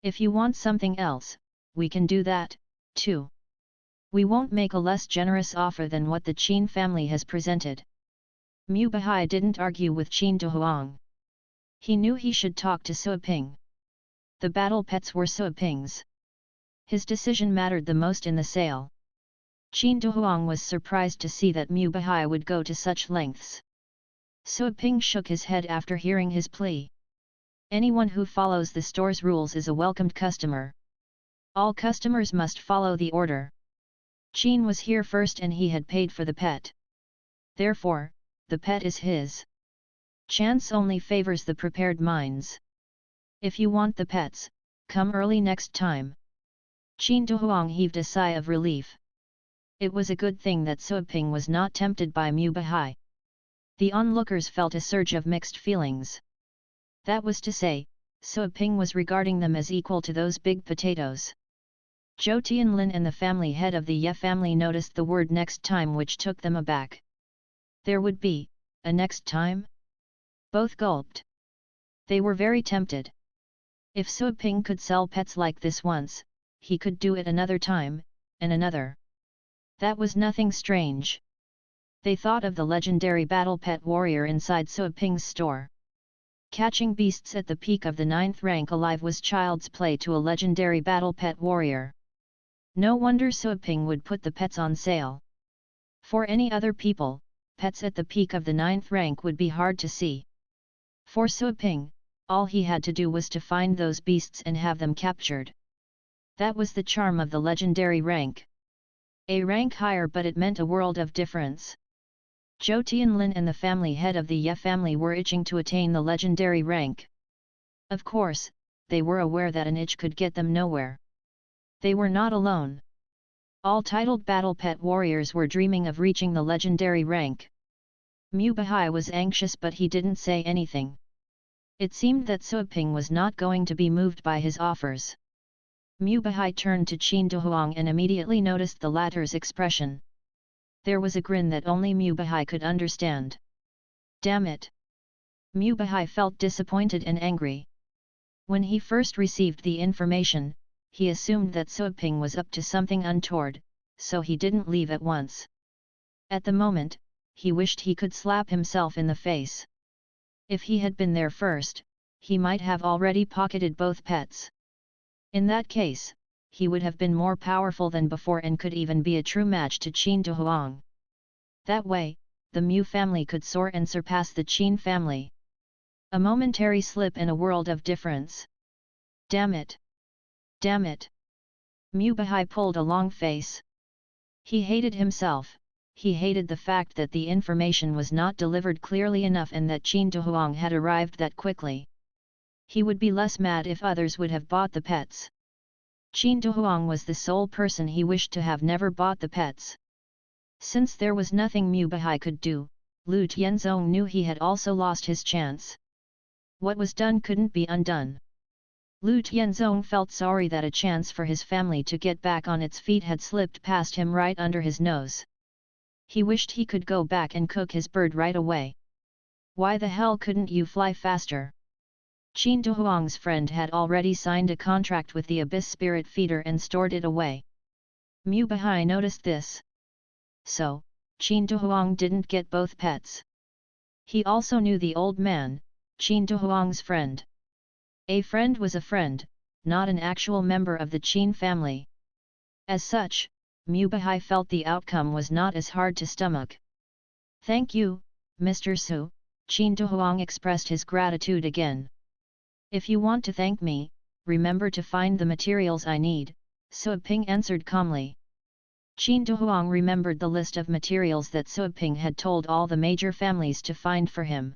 If you want something else, we can do that, too. We won't make a less generous offer than what the Qin family has presented. Mu Bahai didn't argue with Qin Dehuang. He knew he should talk to Suaping. The battle pets were Suaping's. His decision mattered the most in the sale. Qin Dehuang was surprised to see that Mu Bahai would go to such lengths. Suaping shook his head after hearing his plea. Anyone who follows the store's rules is a welcomed customer. All customers must follow the order. Qin was here first and he had paid for the pet. Therefore, the pet is his. Chance only favors the prepared minds. If you want the pets, come early next time. Qin Dehuang heaved a sigh of relief. It was a good thing that Suaping was not tempted by Mu Bahai. The onlookers felt a surge of mixed feelings. That was to say, Suaping was regarding them as equal to those big potatoes. Zhou Tianlin and the family head of the Ye family noticed the word next time, which took them aback. There would be a next time? Both gulped. They were very tempted. If Suaping could sell pets like this once, he could do it another time, and another. That was nothing strange. They thought of the legendary battle pet warrior inside Suaping's store. Catching beasts at the peak of the 9th rank alive was child's play to a legendary battle pet warrior. No wonder Suaping would put the pets on sale. For any other people, pets at the peak of the 9th rank would be hard to see. For Suaping, all he had to do was to find those beasts and have them captured. That was the charm of the legendary rank. A rank higher, but it meant a world of difference. Zhou Tianlin and the family head of the Ye family were itching to attain the legendary rank. Of course, they were aware that an itch could get them nowhere. They were not alone. All titled battle pet warriors were dreaming of reaching the legendary rank. Mu Bahai was anxious, but he didn't say anything. It seemed that Suaping was not going to be moved by his offers. Mu Bahai turned to Qin Dehuang and immediately noticed the latter's expression. There was a grin that only Mu Bahai could understand. Damn it! Mu Bahai felt disappointed and angry. When he first received the information, he assumed that Suaping was up to something untoward, so he didn't leave at once. At the moment, he wished he could slap himself in the face. If he had been there first, he might have already pocketed both pets. In that case, he would have been more powerful than before and could even be a true match to Qin Dehuang. That way, the Mu family could soar and surpass the Qin family. A momentary slip in a world of difference. Damn it! Damn it! Mu Bahai pulled a long face. He hated himself, he hated the fact that the information was not delivered clearly enough and that Qin Dehuang had arrived that quickly. He would be less mad if others would have bought the pets. Qin Dehuang was the sole person he wished to have never bought the pets. Since there was nothing Mu Bahai could do, Lu Tianzong knew he had also lost his chance. What was done couldn't be undone. Lu Tianzong felt sorry that a chance for his family to get back on its feet had slipped past him right under his nose. He wished he could go back and cook his bird right away. Why the hell couldn't you fly faster? Qin Dehuang's friend had already signed a contract with the Abyss Spirit Feeder and stored it away. Mu Bahai noticed this. So, Qin Dehuang didn't get both pets. He also knew the old man, Qin Dehuang's friend. A friend was a friend, not an actual member of the Qin family. As such, Mu Bahai felt the outcome was not as hard to stomach. Thank you, Mr. Su, Qin Dehuang expressed his gratitude again. If you want to thank me, remember to find the materials I need, Suiping answered calmly. Qin Dehuang remembered the list of materials that Suiping had told all the major families to find for him.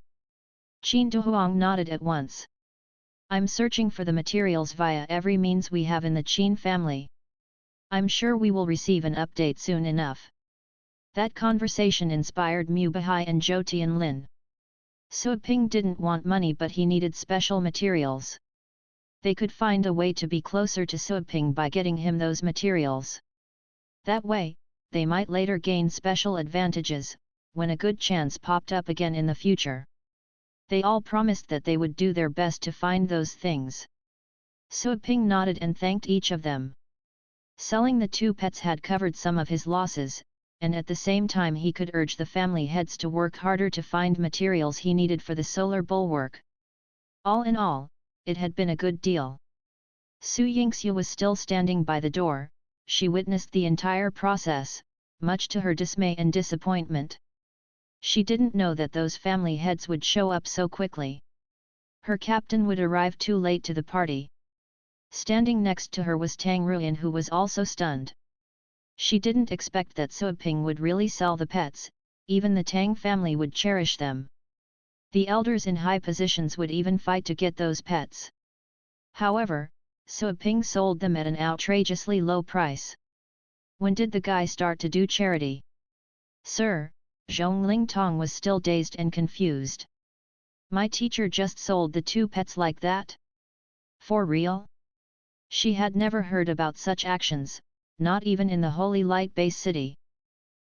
Qin Dehuang nodded at once. I'm searching for the materials via every means we have in the Qin family. I'm sure we will receive an update soon enough. That conversation inspired Mu Bahai and Zhou Tianlin. Suiping didn't want money but he needed special materials. They could find a way to be closer to Suiping by getting him those materials. That way, they might later gain special advantages, when a good chance popped up again in the future. They all promised that they would do their best to find those things. Suiping nodded and thanked each of them. Selling the 2 pets had covered some of his losses, and at the same time he could urge the family heads to work harder to find materials he needed for the solar bulwark. All in all, it had been a good deal. Su Yingxia was still standing by the door. She witnessed the entire process, much to her dismay and disappointment. She didn't know that those family heads would show up so quickly. Her captain would arrive too late to the party. Standing next to her was Tang Ruin, who was also stunned. She didn't expect that Suiping would really sell the pets, even the Tang family would cherish them. The elders in high positions would even fight to get those pets. However, Suiping sold them at an outrageously low price. When did the guy start to do charity? Sir, Zhongling Tong was still dazed and confused. My teacher just sold the 2 pets like that? For real? She had never heard about such actions, not even in the Holy Light Base City.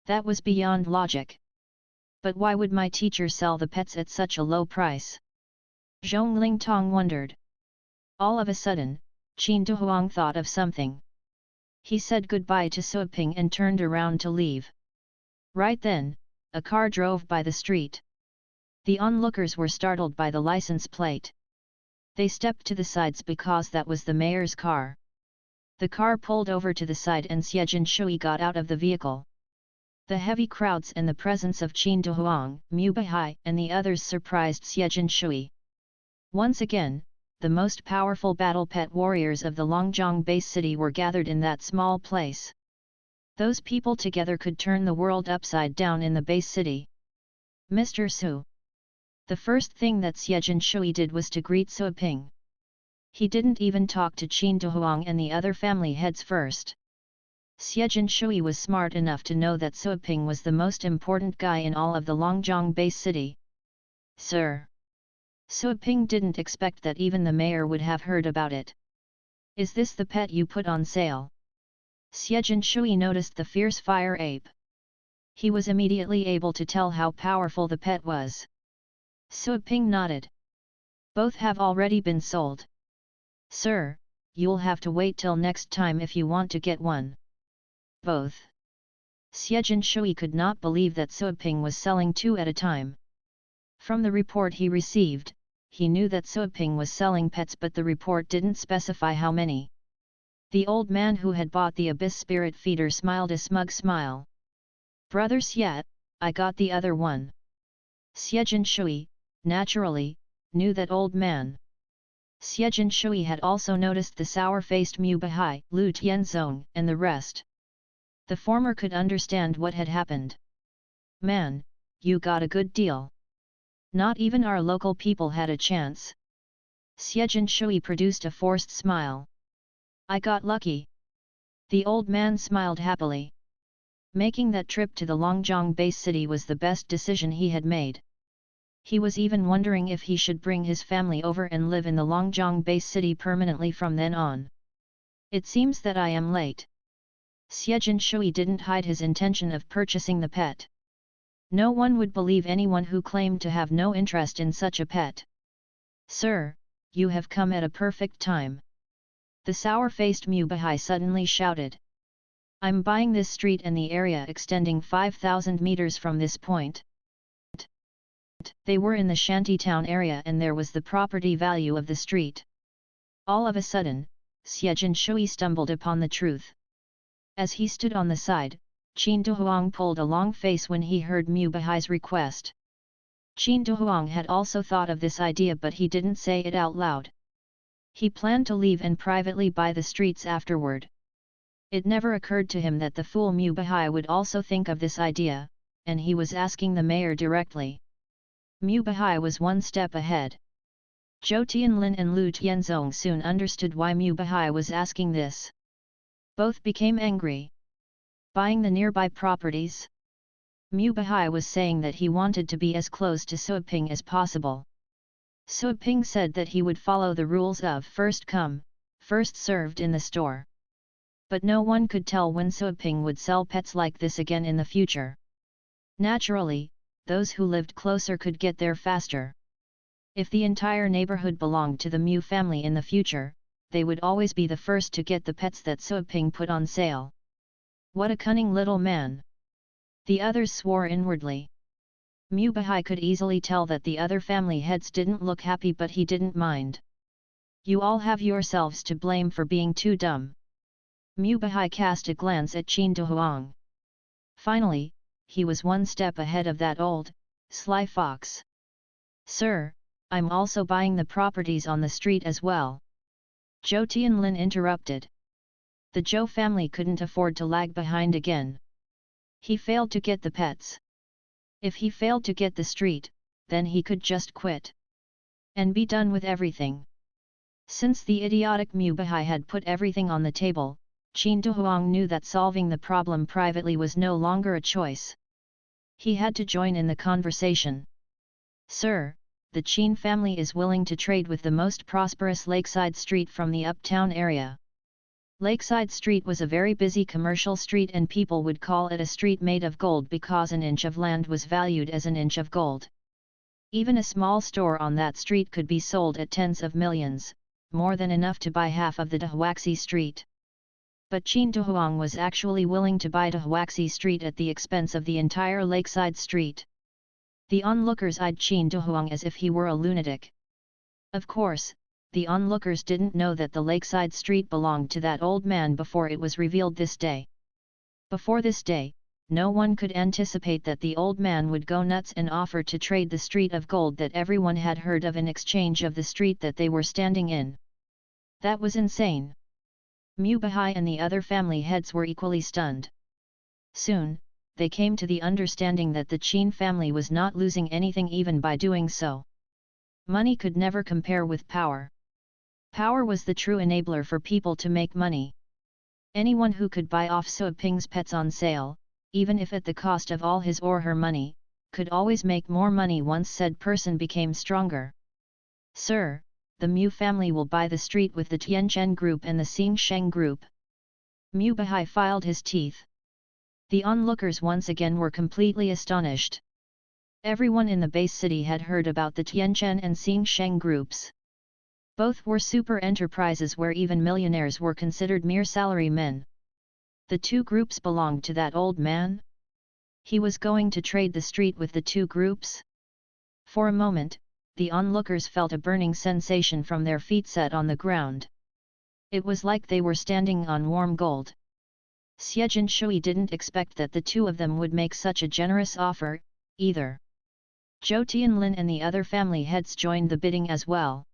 That was beyond logic. But why would my teacher sell the pets at such a low price? Zhongling Tong wondered. All of a sudden, Qin Dehuang thought of something. He said goodbye to Suiping and turned around to leave. Right then, a car drove by the street. The onlookers were startled by the license plate. They stepped to the sides because that was the mayor's car. The car pulled over to the side and Xiejin Shui got out of the vehicle. The heavy crowds and the presence of Qin Dehuang, Mu Bahai and the others surprised Xiejin Shui. Once again, the most powerful battle pet warriors of the Longjiang base city were gathered in that small place. Those people together could turn the world upside down in the base city. Mr. Su. The first thing that Xiejin Shui did was to greet Suiping. He didn't even talk to Qin Dehuang and the other family heads first. Xiejin Shui was smart enough to know that Suiping was the most important guy in all of the Longjiang base city. Sir. Suiping didn't expect that even the mayor would have heard about it. Is this the pet you put on sale? Xiejin Shui noticed the fierce fire ape. He was immediately able to tell how powerful the pet was. Suiping nodded. Both have already been sold. Sir, you'll have to wait till next time if you want to get one. Both. Xiejin Shui could not believe that Suiping was selling 2 at a time. From the report he received, he knew that Suiping was selling pets, but the report didn't specify how many. The old man who had bought the Abyss Spirit Feeder smiled a smug smile. Brother Xiet, I got the other one. Xiejin Shui, naturally, knew that old man. Xiejin Shui had also noticed the sour-faced Mu Bahai, Lu Tianzong, and the rest. The former could understand what had happened. Man, you got a good deal. Not even our local people had a chance. Xiejin Shui produced a forced smile. I got lucky. The old man smiled happily. Making that trip to the Longjiang base city was the best decision he had made. He was even wondering if he should bring his family over and live in the Longjiang base city permanently from then on. It seems that I am late. Xiejin Shui didn't hide his intention of purchasing the pet. No one would believe anyone who claimed to have no interest in such a pet. Sir, you have come at a perfect time. The sour-faced Mubahai suddenly shouted. I'm buying this street and the area extending 5,000 meters from this point. They were in the shantytown area and there was the property value of the street. All of a sudden, Xiejin Shui stumbled upon the truth. As he stood on the side, Qin Duhuang pulled a long face when he heard Mubahai's request. Qin Duhuang had also thought of this idea but he didn't say it out loud. He planned to leave and privately buy the streets afterward. It never occurred to him that the fool Mubahai would also think of this idea, and he was asking the mayor directly. Mubahai was one step ahead. Zhou Tianlin and Lu Tianzong soon understood why Mubahai was asking this. Both became angry. Buying the nearby properties? Mubahai was saying that he wanted to be as close to Suiping as possible. Suiping said that he would follow the rules of first come, first served in the store. But no one could tell when Suiping would sell pets like this again in the future. Naturally, those who lived closer could get there faster. If the entire neighborhood belonged to the Mu family in the future, they would always be the first to get the pets that Suiping put on sale. What a cunning little man! The others swore inwardly. Mubahai could easily tell that the other family heads didn't look happy but he didn't mind. You all have yourselves to blame for being too dumb. Mubahai cast a glance at Qin Duhuang. Finally, he was one step ahead of that old, sly fox. Sir, I'm also buying the properties on the street as well. Zhou Tianlin interrupted. The Zhou family couldn't afford to lag behind again. He failed to get the pets. If he failed to get the street, then he could just quit. And be done with everything. Since the idiotic Mubahai had put everything on the table, Qin Duhuang knew that solving the problem privately was no longer a choice. He had to join in the conversation. Sir, the Qin family is willing to trade with the most prosperous Lakeside Street from the uptown area. Lakeside Street was a very busy commercial street and people would call it a street made of gold because an inch of land was valued as an inch of gold. Even a small store on that street could be sold at tens of millions, more than enough to buy half of the Dahuaxi Street. But Qin Duhuang was actually willing to buy Dahuaxi Street at the expense of the entire Lakeside Street. The onlookers eyed Qin Duhuang as if he were a lunatic. Of course, the onlookers didn't know that the Lakeside Street belonged to that old man before it was revealed this day. Before this day, no one could anticipate that the old man would go nuts and offer to trade the street of gold that everyone had heard of in exchange of the street that they were standing in. That was insane. Mubahai and the other family heads were equally stunned. Soon, they came to the understanding that the Qin family was not losing anything even by doing so. Money could never compare with power. Power was the true enabler for people to make money. Anyone who could buy off Suiping's pets on sale, even if at the cost of all his or her money, could always make more money once said person became stronger. Sir, the Mu family will buy the street with the Tianchen Group and the Xingsheng Group. Mubahai filed his teeth. The onlookers once again were completely astonished. Everyone in the base city had heard about the Tianchen and Xingsheng groups. Both were super enterprises where even millionaires were considered mere salary men. The two groups belonged to that old man? He was going to trade the street with the two groups? For a moment, the onlookers felt a burning sensation from their feet set on the ground. It was like they were standing on warm gold. Xiejin Shui didn't expect that the two of them would make such a generous offer, either. Zhou Tianlin and the other family heads joined the bidding as well.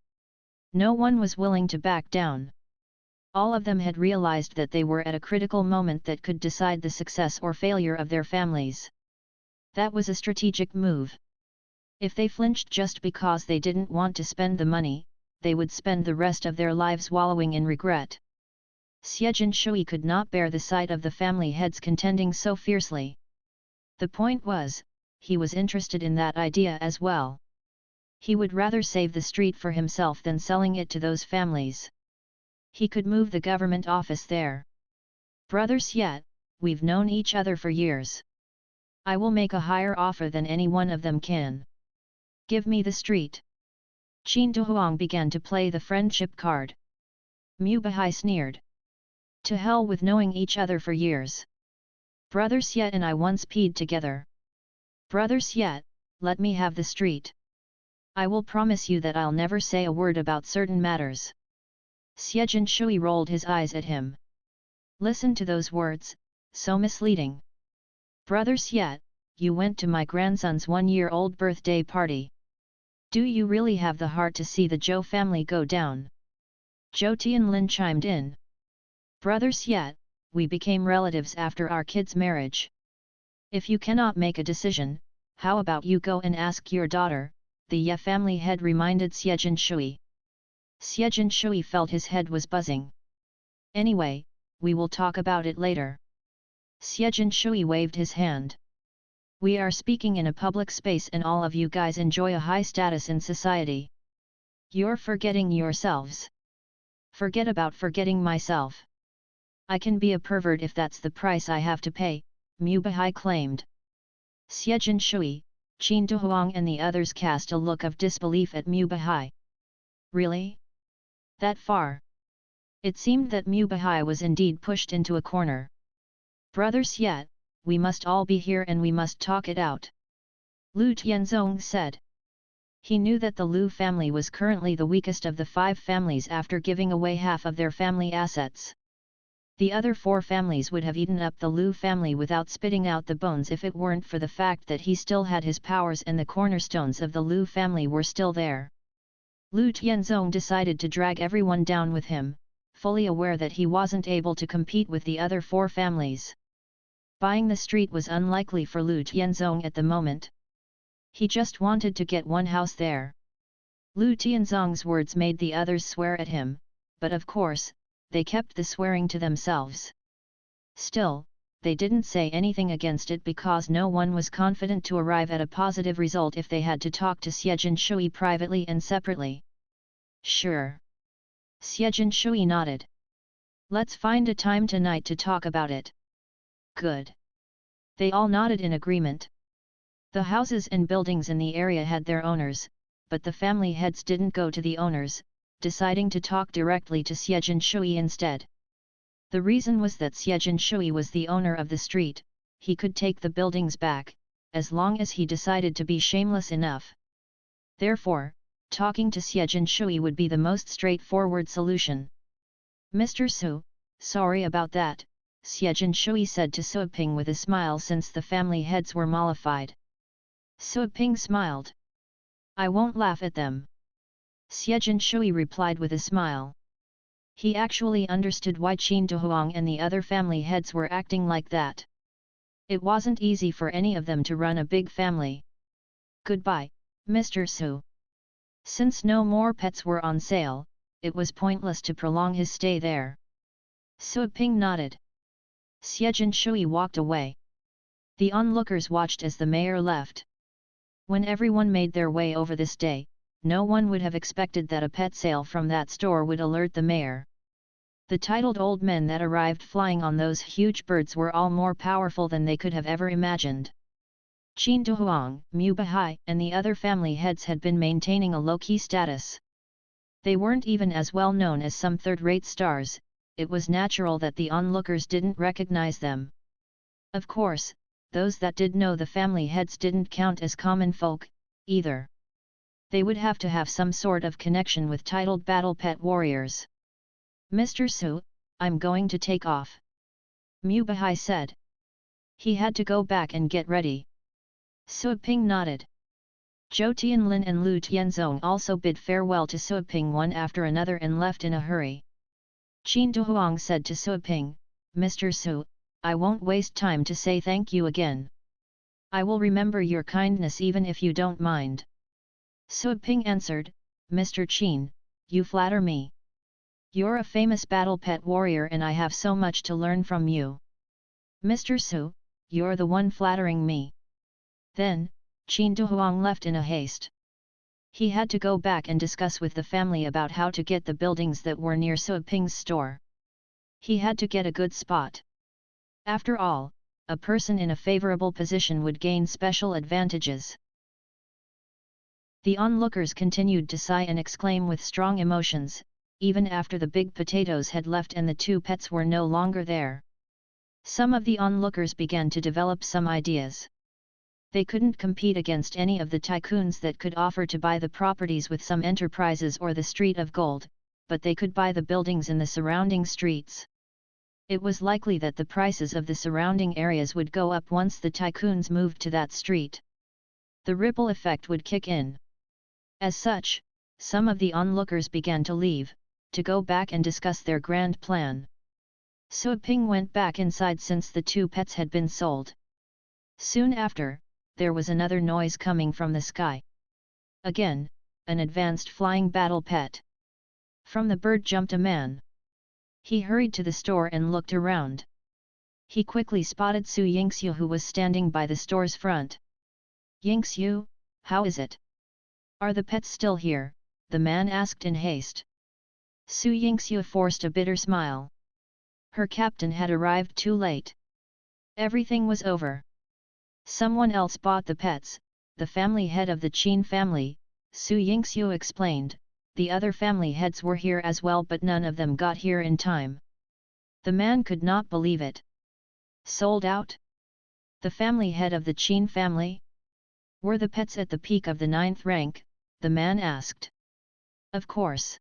No one was willing to back down. All of them had realized that they were at a critical moment that could decide the success or failure of their families. That was a strategic move. If they flinched just because they didn't want to spend the money, they would spend the rest of their lives wallowing in regret. Xiejin Shui could not bear the sight of the family heads contending so fiercely. The point was, he was interested in that idea as well. He would rather save the street for himself than selling it to those families. He could move the government office there. Brothers yet, we've known each other for years. I will make a higher offer than any one of them can. Give me the street. Qin Duhuang began to play the friendship card. Mu Bahai sneered. To hell with knowing each other for years. Brother Xiet and I once peed together. Brother Xiet, let me have the street. I will promise you that I'll never say a word about certain matters. Xiejin Shui rolled his eyes at him. Listen to those words, so misleading. Brother Xiet, you went to my grandson's 1-year-old birthday party. Do you really have the heart to see the Zhou family go down? Zhou Tianlin chimed in. Brother Xiet, we became relatives after our kid's marriage. If you cannot make a decision, how about you go and ask your daughter, the Ye family head reminded Xiejin Shui. Xiejin Shui felt his head was buzzing. Anyway, we will talk about it later. Xiejin Shui waved his hand. We are speaking in a public space and all of you guys enjoy a high status in society. You're forgetting yourselves. Forget about forgetting myself. I can be a pervert if that's the price I have to pay, Mu Bahai claimed. Xiejin Shui, Qin Duhuang and the others cast a look of disbelief at Mu Bahai. Really? That far? It seemed that Mu Bahai was indeed pushed into a corner. Brother Xiet, we must all be here and we must talk it out. Lu Tianzong said. He knew that the Lu family was currently the weakest of the 5 families after giving away half of their family assets. The other 4 families would have eaten up the Lu family without spitting out the bones if it weren't for the fact that he still had his powers and the cornerstones of the Lu family were still there. Lu Tianzong decided to drag everyone down with him, fully aware that he wasn't able to compete with the other 4 families. Buying the street was unlikely for Lu Tianzong at the moment. He just wanted to get one house there. Lu Tianzong's words made the others swear at him, but of course, they kept the swearing to themselves. Still, they didn't say anything against it because no one was confident to arrive at a positive result if they had to talk to Xiejin Shui privately and separately. Sure. Xiejin Shui nodded. Let's find a time tonight to talk about it. Good. They all nodded in agreement. The houses and buildings in the area had their owners, but the family heads didn't go to the owners, deciding to talk directly to Xiejin Shui instead. The reason was that Xiejin Shui was the owner of the street, he could take the buildings back, as long as he decided to be shameless enough. Therefore, talking to Xiejin Shui would be the most straightforward solution. Mr. Su, sorry about that, Xiejin Shui said to Suiping with a smile since the family heads were mollified. Suiping smiled. I won't laugh at them. Xiejin Shui replied with a smile. He actually understood why Qin Duhuang and the other family heads were acting like that. It wasn't easy for any of them to run a big family. Goodbye, Mr. Su. Since no more pets were on sale, it was pointless to prolong his stay there. Suiping nodded. Xiejin Shui walked away. The onlookers watched as the mayor left. When everyone made their way over this day, no one would have expected that a pet sale from that store would alert the mayor. The titled old men that arrived flying on those huge birds were all more powerful than they could have ever imagined. Qin Duhuang, Mu Bahai, and the other family heads had been maintaining a low-key status. They weren't even as well known as some third-rate stars, it was natural that the onlookers didn't recognize them. Of course, those that did know the family heads didn't count as common folk, either. They would have to have some sort of connection with titled battle pet warriors. Mr. Su, I'm going to take off. Mu Bahai said. He had to go back and get ready. Suiping nodded. Zhou Tianlin and Lu Tianzong also bid farewell to Suiping one after another and left in a hurry. Qin Duhuang said to Suiping, Mr. Su, I won't waste time to say thank you again. I will remember your kindness even if you don't mind. Suiping answered, Mr. Qin, you flatter me. You're a famous battle pet warrior and I have so much to learn from you. Mr. Su, you're the one flattering me. Then, Qin Duhuang left in a haste. He had to go back and discuss with the family about how to get the buildings that were near Suiping's store. He had to get a good spot. After all, a person in a favorable position would gain special advantages. The onlookers continued to sigh and exclaim with strong emotions, even after the big potatoes had left and the two pets were no longer there. Some of the onlookers began to develop some ideas. They couldn't compete against any of the tycoons that could offer to buy the properties with some enterprises or the street of gold, but they could buy the buildings in the surrounding streets. It was likely that the prices of the surrounding areas would go up once the tycoons moved to that street. The ripple effect would kick in. As such, some of the onlookers began to leave, to go back and discuss their grand plan. Suiping went back inside since the two pets had been sold. Soon after, there was another noise coming from the sky. Again, an advanced flying battle pet. From the bird jumped a man. He hurried to the store and looked around. He quickly spotted Su Yingxiu who was standing by the store's front. Yingxiu, how is it? Are the pets still here? The man asked in haste. Su Yingxiu forced a bitter smile. Her captain had arrived too late. Everything was over. Someone else bought the pets, the family head of the Qin family, Su Yingxiu explained. The other family heads were here as well but none of them got here in time. The man could not believe it. Sold out? The family head of the Qin family? Were the pets at the peak of the 9th rank? The man asked. Of course.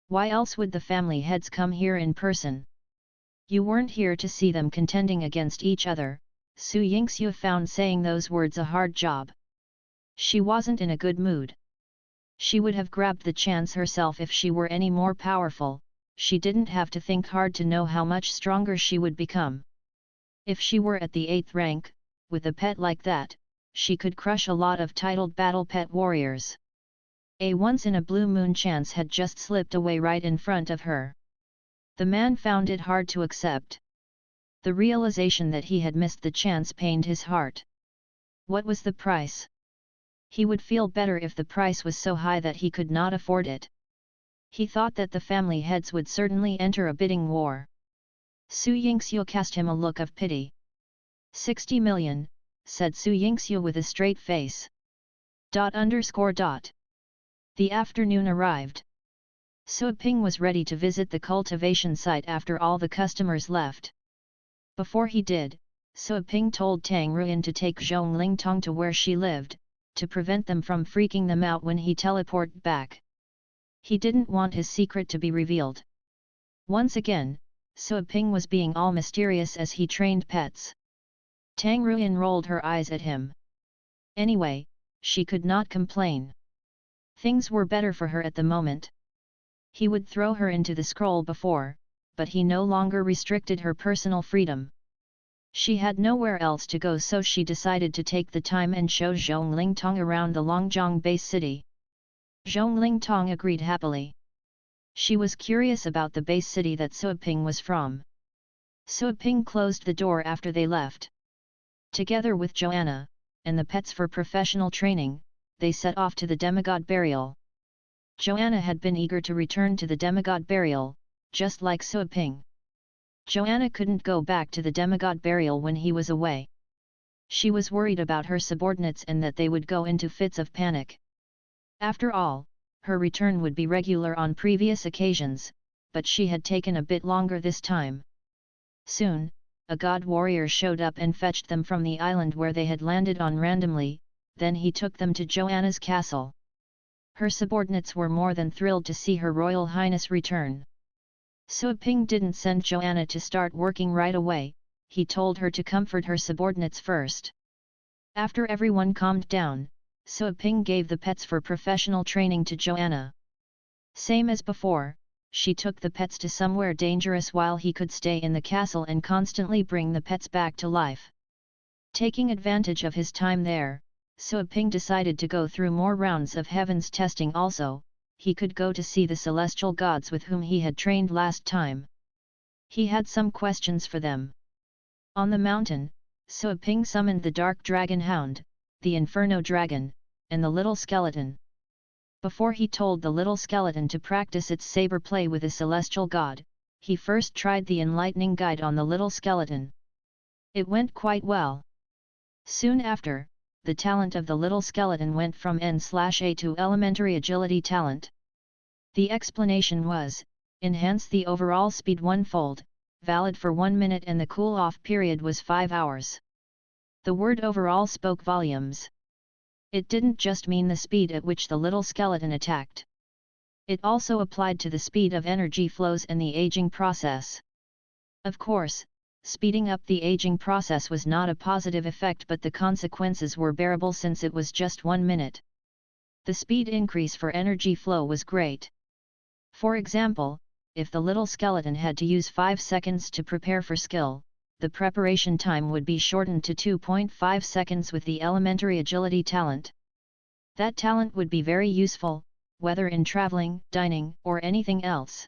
Why else would the family heads come here in person? You weren't here to see them contending against each other. Su Yingxiu found saying those words a hard job. She wasn't in a good mood. She would have grabbed the chance herself if she were any more powerful. She didn't have to think hard to know how much stronger she would become. If she were at the 8th rank, with a pet like that, she could crush a lot of titled battle pet warriors. A once-in-a-blue-moon chance had just slipped away right in front of her. The man found it hard to accept. The realization that he had missed the chance pained his heart. What was the price? He would feel better if the price was so high that he could not afford it. He thought that the family heads would certainly enter a bidding war. Su Yingxiu cast him a look of pity. 60 million, said Su Yingxiu with a straight face. ... The afternoon arrived. Suiping was ready to visit the cultivation site after all the customers left. Before he did, Suiping told Tang Ruyan to take Zhong Lingtong to where she lived, to prevent them from freaking them out when he teleported back. He didn't want his secret to be revealed. Once again, Suiping was being all mysterious as he trained pets. Tang Ruyan rolled her eyes at him. Anyway, she could not complain. Things were better for her at the moment. He would throw her into the scroll before, but he no longer restricted her personal freedom. She had nowhere else to go, so she decided to take the time and show Zhong Lingtong around the Longjiang base city. Zhong Lingtong agreed happily. She was curious about the base city that Suiping was from. Suiping closed the door after they left. Together with Joanna, and the pets for professional training, they set off to the demigod burial. Joanna had been eager to return to the demigod burial, just like Suiping. Joanna couldn't go back to the demigod burial when he was away. She was worried about her subordinates and that they would go into fits of panic. After all, her return would be regular on previous occasions, but she had taken a bit longer this time. Soon, a god warrior showed up and fetched them from the island where they had landed on randomly, then he took them to Joanna's castle. Her subordinates were more than thrilled to see Her Royal Highness return. Suiping didn't send Joanna to start working right away, he told her to comfort her subordinates first. After everyone calmed down, Suiping gave the pets for professional training to Joanna. Same as before, she took the pets to somewhere dangerous while he could stay in the castle and constantly bring the pets back to life. Taking advantage of his time there, Suaping decided to go through more rounds of heaven's testing also. He could go to see the celestial gods with whom he had trained last time. He had some questions for them. On the mountain, Suaping summoned the dark dragon hound, the inferno dragon, and the little skeleton. Before he told the little skeleton to practice its saber play with a celestial god, he first tried the enlightening guide on the little skeleton. It went quite well. Soon after, the talent of the little skeleton went from N/A to elementary agility talent. The explanation was, enhance the overall speed one-fold, valid for 1 minute, and the cool-off period was 5 hours. The word overall spoke volumes. It didn't just mean the speed at which the little skeleton attacked. It also applied to the speed of energy flows and the aging process. Of course, speeding up the aging process was not a positive effect, but the consequences were bearable since it was just 1 minute. The speed increase for energy flow was great. For example, if the little skeleton had to use 5 seconds to prepare for skill, the preparation time would be shortened to 2.5 seconds with the elementary agility talent. That talent would be very useful, whether in traveling, dining, or anything else.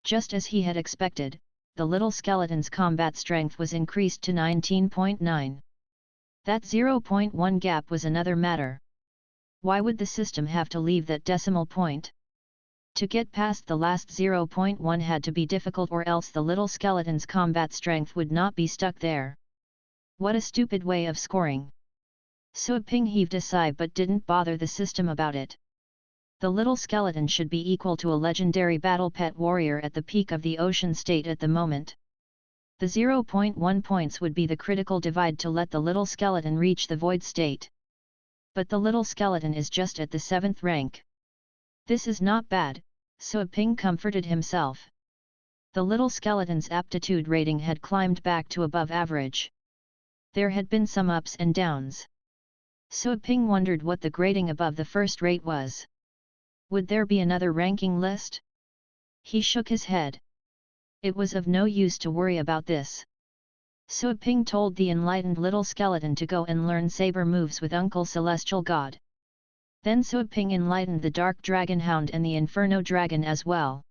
Just as he had expected, the little skeleton's combat strength was increased to 19.9. That 0.1 gap was another matter. Why would the system have to leave that decimal point? To get past the last 0.1 had to be difficult, or else the little skeleton's combat strength would not be stuck there. What a stupid way of scoring! Suaping heaved a sigh but didn't bother the system about it. The little skeleton should be equal to a legendary battle pet warrior at the peak of the ocean state at the moment. The 0.1 points would be the critical divide to let the little skeleton reach the void state. But the little skeleton is just at the 7th rank. This is not bad, Suaping comforted himself. The little skeleton's aptitude rating had climbed back to above average. There had been some ups and downs. Suaping wondered what the grading above the first rate was. Would there be another ranking list? He shook his head. It was of no use to worry about this. Suaping told the enlightened little skeleton to go and learn saber moves with Uncle Celestial God. Then Suaping enlightened the dark dragon hound and the inferno dragon as well.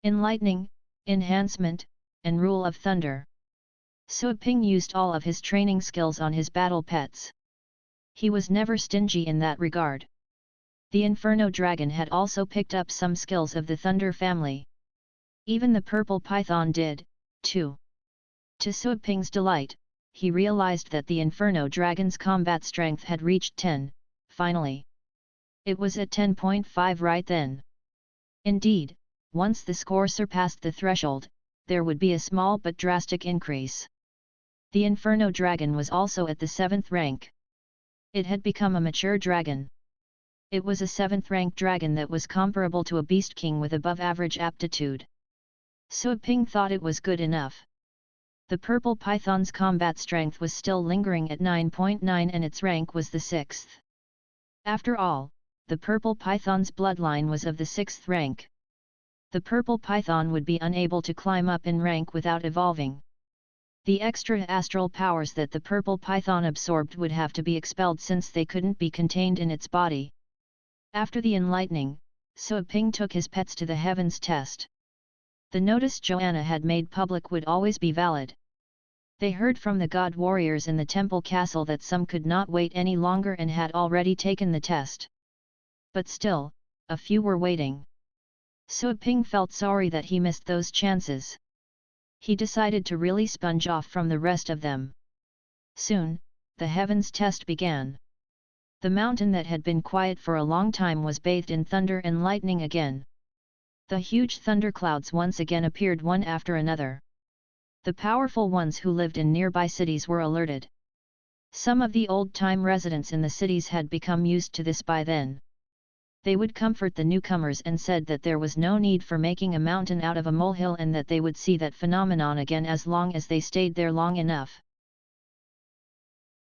Enlightening, enhancement, and rule of thunder. Suaping used all of his training skills on his battle pets. He was never stingy in that regard. The inferno dragon had also picked up some skills of the thunder family. Even the purple python did, too. To Suaping's delight, he realized that the inferno dragon's combat strength had reached 10, finally. It was at 10.5 right then. Indeed, once the score surpassed the threshold, there would be a small but drastic increase. The inferno dragon was also at the 7th rank. It had become a mature dragon. It was a 7th rank dragon that was comparable to a beast king with above average aptitude. Suaping thought it was good enough. The purple python's combat strength was still lingering at 9.9 and its rank was the 6th. After all, the purple python's bloodline was of the 6th rank. The purple python would be unable to climb up in rank without evolving. The extra astral powers that the purple python absorbed would have to be expelled since they couldn't be contained in its body. After the enlightening, Suaping took his pets to the heavens test. The notice Joanna had made public would always be valid. They heard from the god warriors in the temple castle that some could not wait any longer and had already taken the test. But still, a few were waiting. Suaping felt sorry that he missed those chances. He decided to really sponge off from the rest of them. Soon, the heavens test began. The mountain that had been quiet for a long time was bathed in thunder and lightning again. The huge thunderclouds once again appeared one after another. The powerful ones who lived in nearby cities were alerted. Some of the old-time residents in the cities had become used to this by then. They would comfort the newcomers and said that there was no need for making a mountain out of a molehill and that they would see that phenomenon again as long as they stayed there long enough.